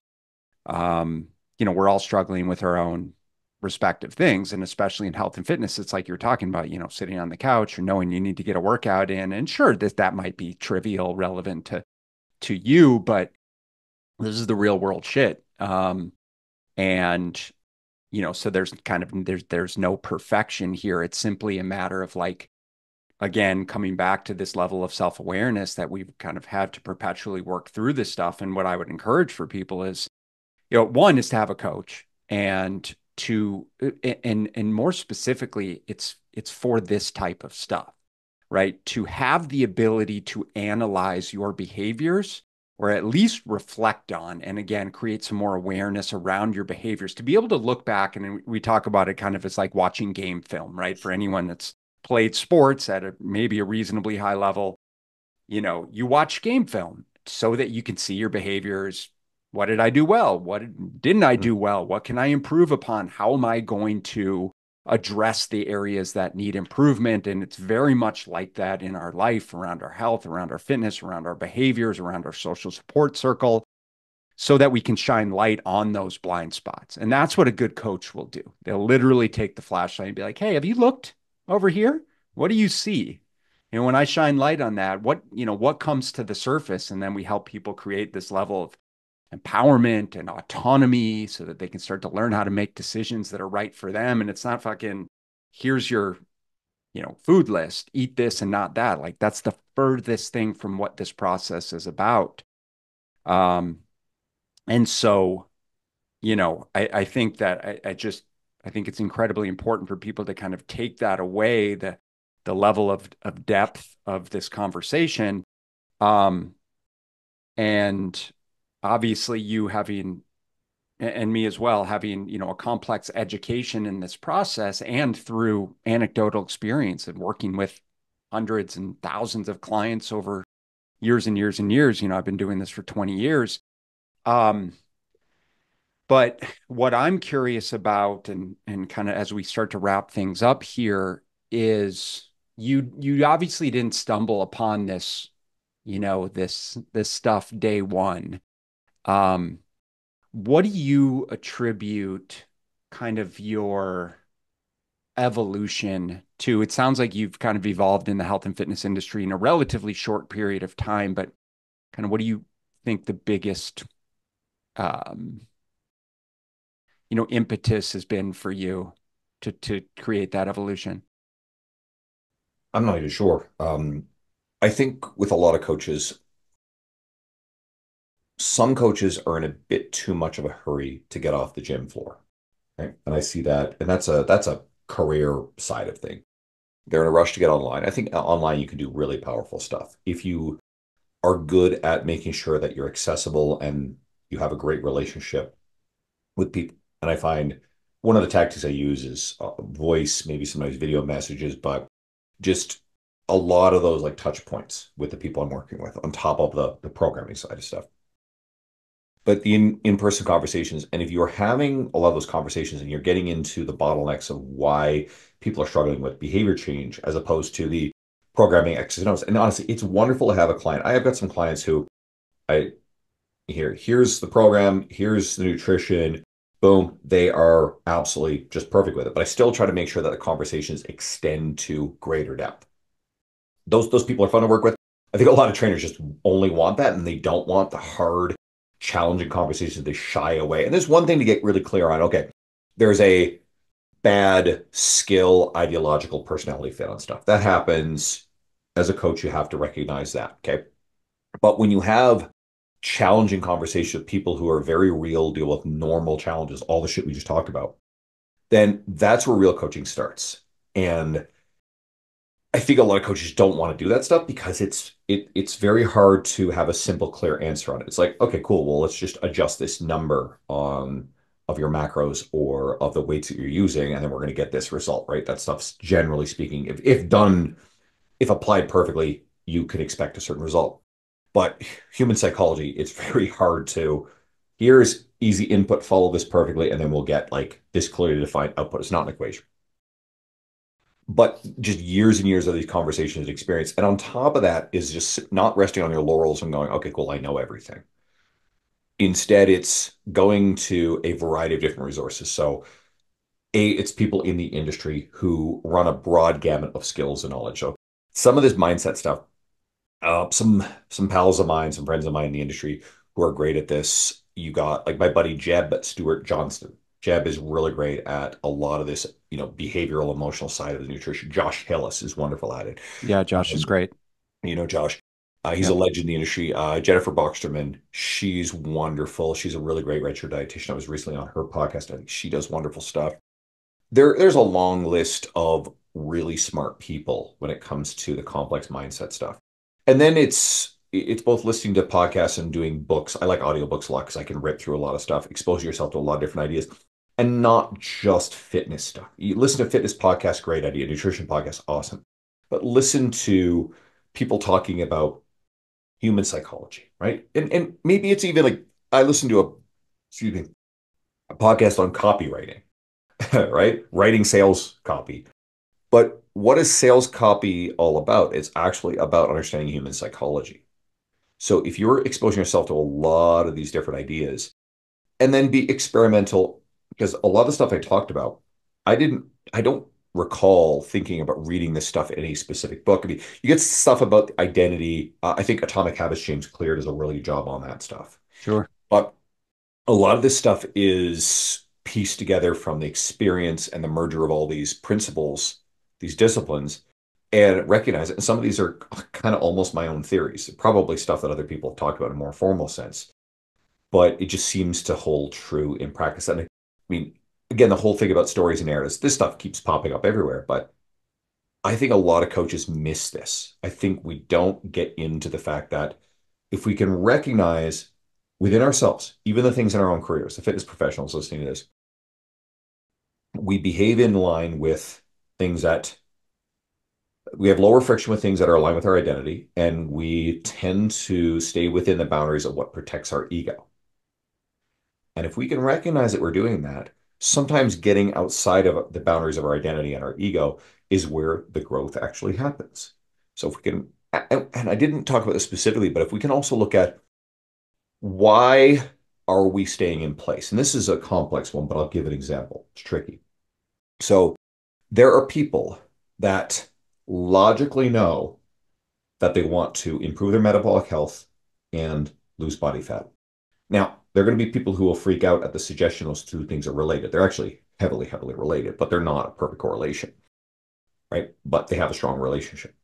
we're all struggling with our own respective things. And especially in health and fitness, it's like you're talking about, sitting on the couch or knowing you need to get a workout in. And sure, that might be trivial, relevant to you, but this is the real world shit. And so there's no perfection here. It's simply a matter of like, again, coming back to this level of self-awareness that we've kind of had to perpetually work through this stuff. And what I would encourage for people is, one is to have a coach, and and more specifically, it's for this type of stuff, right? To have the ability to analyze your behaviors or at least reflect on, and again, create some more awareness around your behaviors, to be able to look back. And we talk about it kind of as like watching game film, right? For anyone that's played sports at maybe a reasonably high level, you watch game film so that you can see your behaviors. What did I do well? What didn't I Mm. do well? What can I improve upon? How am I going to address the areas that need improvement? And it's very much like that in our life, around our health, around our fitness, around our behaviors, around our social support circle, so that we can shine light on those blind spots. And that's what a good coach will do. They'll literally take the flashlight and be like, hey, have you looked over here? What do you see? When I shine light on that, what comes to the surface? And then we help people create this level of empowerment and autonomy so that they can start to learn how to make decisions that are right for them. And it's not fucking, here's your, food list, eat this and not that. Like that's the furthest thing from what this process is about. Um, and so, I think that I think it's incredibly important for people to kind of take that away, the level of depth of this conversation. Um, and obviously you having, and me as well, having, a complex education in this process and through anecdotal experience and working with hundreds and thousands of clients over years and years and years. I've been doing this for 20 years. Um, But what I'm curious about, and kind of as we start to wrap things up here, is you obviously didn't stumble upon this, this stuff day one. Um, what do you attribute kind of your evolution to? It sounds like you've kind of evolved in the health and fitness industry in a relatively short period of time, but kind of what do you think the biggest um, impetus has been for you to create that evolution? I'm not even sure. I think with a lot of coaches, some coaches are in a bit too much of a hurry to get off the gym floor. Right? And I see that, and that's a career side of thing. They're in a rush to get online. I think online you can do really powerful stuff if you are good at making sure that you're accessible and you have a great relationship with people. And I find one of the tactics I use is voice, maybe sometimes video messages, but just a lot of those like touch points with the people I'm working with on top of the programming side of stuff. But the in-person conversations, and if you're having a lot of those conversations and you're getting into the bottlenecks of why people are struggling with behavior change as opposed to the programming X's and O's. And honestly, it's wonderful to have a client. I have got some clients who I here's the program, here's the nutrition, boom, they are absolutely just perfect with it. But I still try to make sure that the conversations extend to greater depth. Those people are fun to work with. I think a lot of trainers just only want that and they don't want the hard, challenging conversations. They shy away. And there's one thing to get really clear on. Okay, there's a bad skill, ideological personality fit on stuff. That happens. As a coach, you have to recognize that. Okay. But when you have challenging conversation with people who are very real, deal with normal challenges, all the shit we just talked about, then that's where real coaching starts. And I think a lot of coaches don't want to do that stuff because it's very hard to have a simple, clear answer on it. It's like, okay, cool. Well, let's just adjust this number on of your macros or of the weights that you're using, and then we're going to get this result, right? That stuff's generally speaking, if done, if applied perfectly, you can expect a certain result. But human psychology, it's very hard to, here's easy input, follow this perfectly, and then we'll get like this clearly defined output. It's not an equation. But just years and years of these conversations and experience. And on top of that is just not resting on your laurels and going, okay, cool, I know everything. Instead, it's going to a variety of different resources. So, it's people in the industry who run a broad gamut of skills and knowledge. So, some of this mindset stuff, some pals of mine, some friends of mine in the industry who are great at this. You got like my buddy Jeb at Stewart Johnston. Jeb is really great at a lot of this, behavioral, emotional side of the nutrition. Josh Hillis is wonderful at it. Yeah, Josh is Um, great. Josh, he's a Yep. legend in the industry. Jennifer Boxterman, she's wonderful. She's a really great registered dietitian. I was recently on her podcast. I think she does wonderful stuff. There's a long list of really smart people when it comes to the complex mindset stuff. And then it's both listening to podcasts and doing books. I like audiobooks a lot because I can rip through a lot of stuff, expose yourself to a lot of different ideas, and not just fitness stuff. You listen to fitness podcasts, great idea. Nutrition podcasts, awesome. But listen to people talking about human psychology, right? And maybe it's even like I listened to excuse me, a podcast on copywriting, right? Writing sales copy. But what is sales copy all about? It's actually about understanding human psychology. So if you're exposing yourself to a lot of these different ideas and then be experimental, because a lot of the stuff I talked about, I don't recall thinking about reading this stuff in a specific book. I mean, you get stuff about identity. I think Atomic Habits, James Clear does a really good job on that stuff. Sure. But a lot of this stuff is pieced together from the experience and the merger of all these principles, these disciplines, and recognize it. And some of these are kind of almost my own theories, probably stuff that other people have talked about in a more formal sense, but it just seems to hold true in practice. And I mean, again, the whole thing about stories and narratives, this stuff keeps popping up everywhere, but I think a lot of coaches miss this. I think we don't get into the fact that if we can recognize within ourselves, even the things in our own careers, the fitness professionals listening to this, we behave in line with things that we have lower friction with things that are aligned with our identity, and we tend to stay within the boundaries of what protects our ego. And if we can recognize that we're doing that, sometimes getting outside of the boundaries of our identity and our ego is where the growth actually happens. So if we can, and I didn't talk about this specifically, but if we can also look at why are we staying in place? And this is a complex one, but I'll give an example. It's tricky. So there are people that logically know that they want to improve their metabolic health and lose body fat. Now, there are going to be people who will freak out at the suggestion those two things are related. They're actually heavily, heavily related, but they're not a perfect correlation, right? But they have a strong relationship.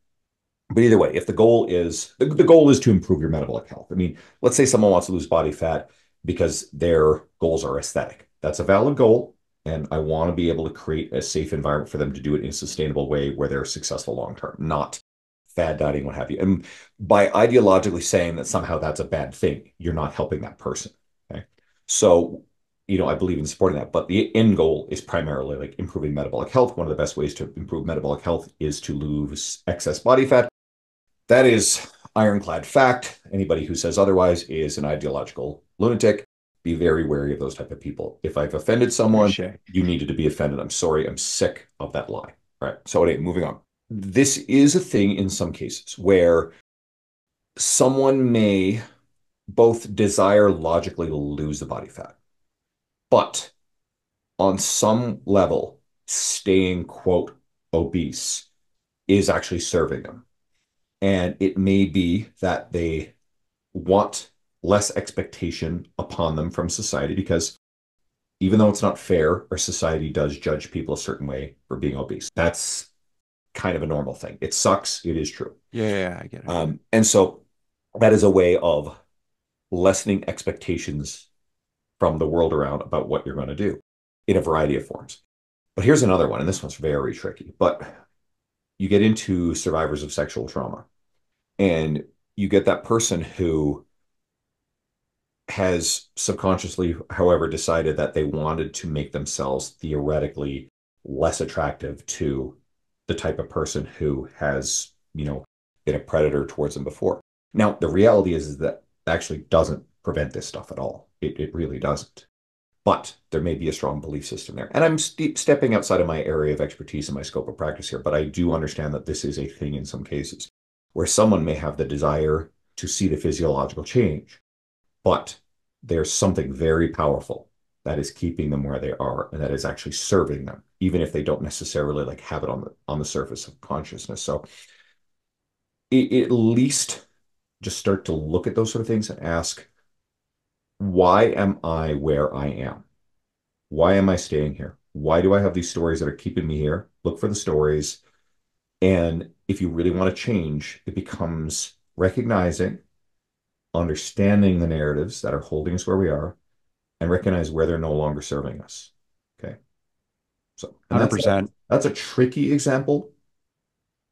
But either way, if the goal is to improve your metabolic health. I mean, let's say someone wants to lose body fat because their goals are aesthetic. That's a valid goal. And I want to be able to create a safe environment for them to do it in a sustainable way where they're successful long term, not fad dieting, what have you. And by ideologically saying that somehow that's a bad thing, you're not helping that person. Okay. So, I believe in supporting that, but the end goal is primarily like improving metabolic health. One of the best ways to improve metabolic health is to lose excess body fat. That is ironclad fact. Anybody who says otherwise is an ideological lunatic. Be very wary of those type of people. If I've offended someone, Touche. you needed to be offended. I'm sorry. I'm sick of that lie. All right. So anyway, moving on. This is a thing in some cases where someone may both desire logically to lose the body fat, but on some level, staying, quote, obese is actually serving them. And it may be that they want less expectation upon them from society because even though it's not fair, our society does judge people a certain way for being obese. That's kind of a normal thing. It sucks. It is true. Yeah, yeah, yeah, I get it. And so that is a way of lessening expectations from the world around about what you're going to do in a variety of forms. But here's another one, and this one's very tricky. But you get into survivors of sexual trauma, and you get that person who has subconsciously, however, decided that they wanted to make themselves theoretically less attractive to the type of person who has, been a predator towards them before. Now, the reality is that actually doesn't prevent this stuff at all. It really doesn't. But there may be a strong belief system there. And I'm stepping outside of my area of expertise and my scope of practice here, but I do understand that this is a thing in some cases where someone may have the desire to see the physiological change, but there's something very powerful that is keeping them where they are and that is actually serving them, even if they don't necessarily like have it on the surface of consciousness. So at least just start to look at those sort of things and ask, why am I where I am? Why am I staying here? Why do I have these stories that are keeping me here? Look for the stories. And if you really want to change, it becomes recognizing, understanding the narratives that are holding us where we are, and recognize where they're no longer serving us. Okay. So, and that's a, 100%. that's a tricky example,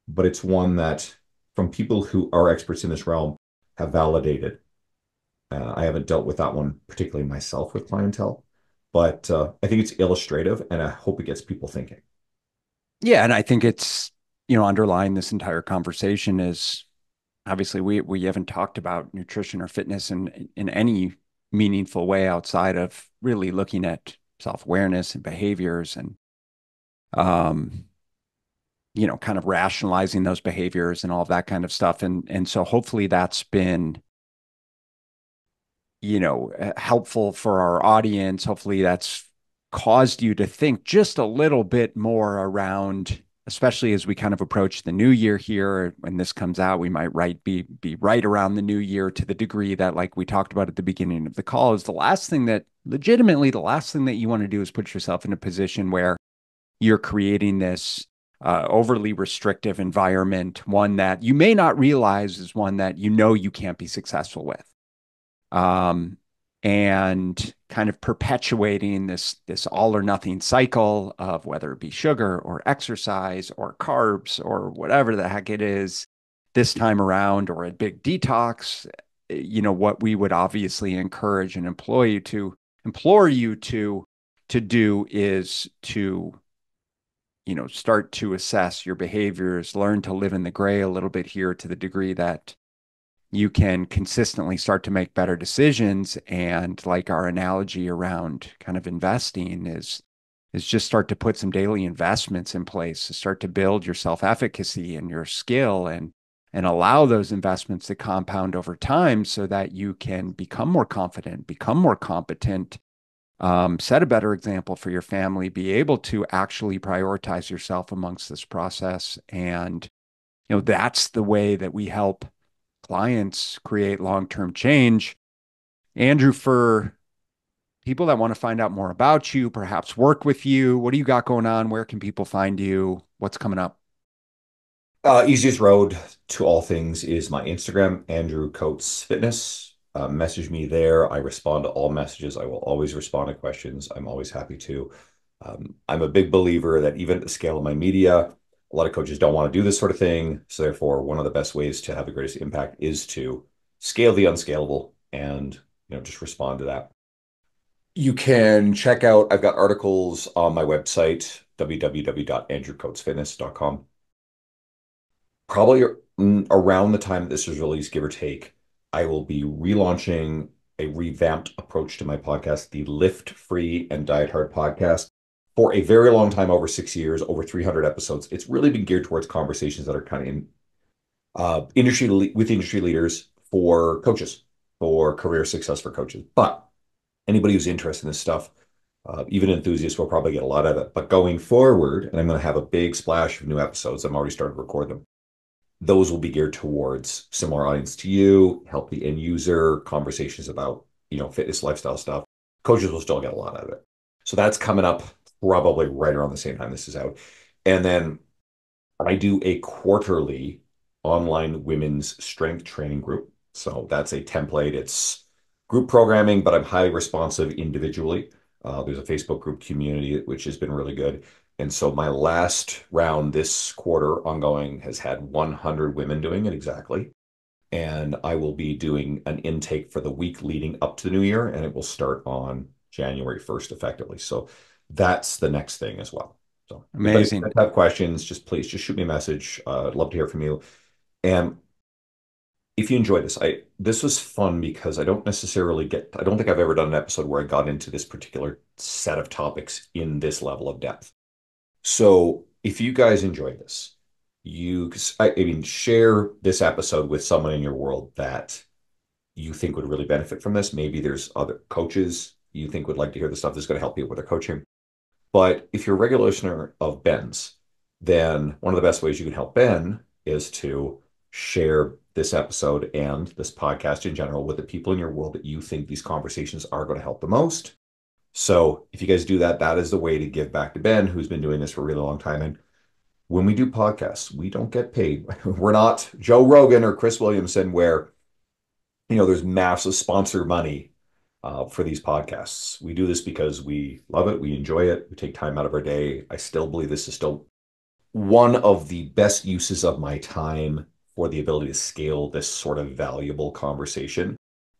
but it's one that from people who are experts in this realm have validated. I haven't dealt with that one particularly myself with clientele, but I think it's illustrative and I hope it gets people thinking. Yeah, and I think it's, underlying this entire conversation is obviously we haven't talked about nutrition or fitness in any meaningful way outside of really looking at self-awareness and behaviors and um kind of rationalizing those behaviors and all of that kind of stuff. And so hopefully that's been, helpful for our audience. Hopefully that's caused you to think just a little bit more around, especially as we kind of approach the new year here. When this comes out, we might be right around the new year, to the degree that, like we talked about at the beginning of the call, is the last thing that you want to do is put yourself in a position where you're creating this overly restrictive environment, one that you may not realize is one that you can't be successful with. And kind of perpetuating this all or nothing cycle of whether it be sugar or exercise or carbs or whatever the heck it is this time around, or a big detox. What we would obviously encourage and implore you to do is to start to assess your behaviors, learn to live in the gray a little bit here, to the degree that you can consistently start to make better decisions. And like our analogy around kind of investing is just start to put some daily investments in place to start to build your self-efficacy and your skill, and allow those investments to compound over time so that you can become more confident, become more competent, set a better example for your family, be able to actually prioritize yourself amongst this process. And, that's the way that we help clients create long-term change. Andrew, for people that want to find out more about you, perhaps work with you, what do you got going on? Where can people find you? What's coming up? Easiest road to all things is my Instagram, Andrew Coates Fitness. Message me there. I respond to all messages. I will always respond to questions. I'm always happy to. I'm a big believer that even at the scale of my media, a lot of coaches don't want to do this sort of thing. So therefore, one of the best ways to have the greatest impact is to scale the unscalable and just respond to that. You can check out, I've got articles on my website, www.andrewcoatesfitness.com. Probably around the time this is released, give or take, I will be relaunching a revamped approach to my podcast, the Lift Free and Diet Hard podcast. For a very long time, over 6 years, over 300 episodes, it's really been geared towards conversations that are kind of in industry leaders, for coaches, for career success for coaches. But anybody who's interested in this stuff, even enthusiasts, will probably get a lot out of it. But going forward, and I'm going to have a big splash of new episodes. I'm already started to record them. Those will be geared towards similar audience to you, help the end user, conversations about, fitness, lifestyle stuff. Coaches will still get a lot out of it. So that's coming up probably right around the same time this is out. And then I do a quarterly online women's strength training group. So that's a template. It's group programming, but I'm highly responsive individually. There's a Facebook group community, which has been really good. And so my last round this quarter ongoing has had 100 women doing it exactly. And I will be doing an intake for the week leading up to the new year, and it will start on January 1st effectively. So that's the next thing as well. So if you Amazing. have questions, please just shoot me a message. I'd love to hear from you. And if you enjoy this, this was fun because I don't think I've ever done an episode where I got into this particular set of topics in this level of depth. So if you guys enjoyed this, I mean, share this episode with someone in your world that you think would really benefit from this. Maybe there's other coaches you think would like to hear the stuff that's going to help you with their coaching. But if you're a regular listener of Ben's, then one of the best ways you can help Ben is to share this episode and this podcast in general with the people in your world that you think these conversations are going to help the most. So if you guys do that, that is the way to give back to Ben, who's been doing this for a really long time. And when we do podcasts, we don't get paid. We're not Joe Rogan or Chris Williamson, where there's massive sponsor money for these podcasts. We do this because we love it, we enjoy it, we take time out of our day. I still believe this is still one of the best uses of my time for the ability to scale this sort of valuable conversation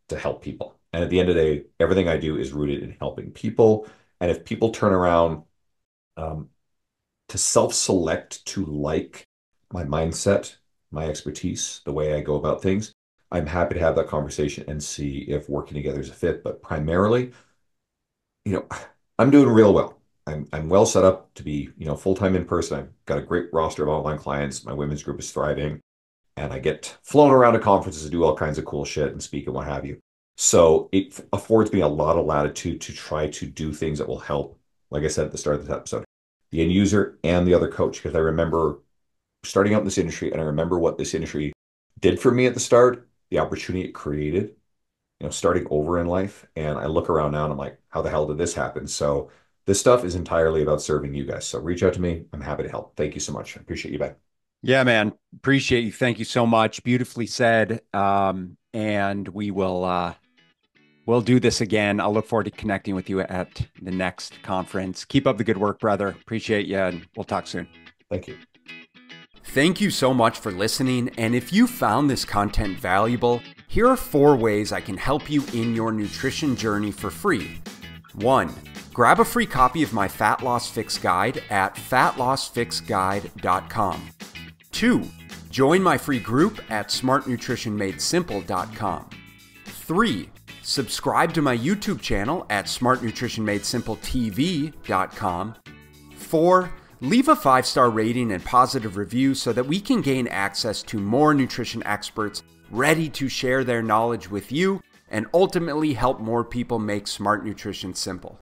to help people. And at the end of the day, everything I do is rooted in helping people. And if people turn around um, to self-select to like my mindset, my expertise, the way I go about things, I'm happy to have that conversation and see if working together is a fit. But primarily, you know, I'm doing real well. I'm well set up to be, full-time in person. I've got a great roster of online clients. My women's group is thriving, and I get flown around to conferences to do all kinds of cool shit and speak and what have you. So it affords me a lot of latitude to try to do things that will help, like I said at the start of this episode, the end user and the other coach. Because I remember starting out in this industry, and I remember what this industry did for me at the start, the opportunity it created, starting over in life. And I look around now and I'm like, how the hell did this happen? So this stuff is entirely about serving you guys. So reach out to me. I'm happy to help. Thank you so much. I appreciate you, Ben. Yeah, man. Appreciate you. Thank you so much. Beautifully said. And we'll do this again. I'll look forward to connecting with you at the next conference. Keep up the good work, brother. Appreciate you, and we'll talk soon. Thank you. Thank you so much for listening. And if you found this content valuable, here are 4 ways I can help you in your nutrition journey for free. 1. Grab a free copy of my Fat Loss Fix Guide at fatlossfixguide.com. 2. Join my free group at smartnutritionmadesimple.com. 3. Subscribe to my YouTube channel at smartnutritionmadesimpletv.com. 4. Leave a 5-star rating and positive review so that we can gain access to more nutrition experts ready to share their knowledge with you and ultimately help more people make smart nutrition simple.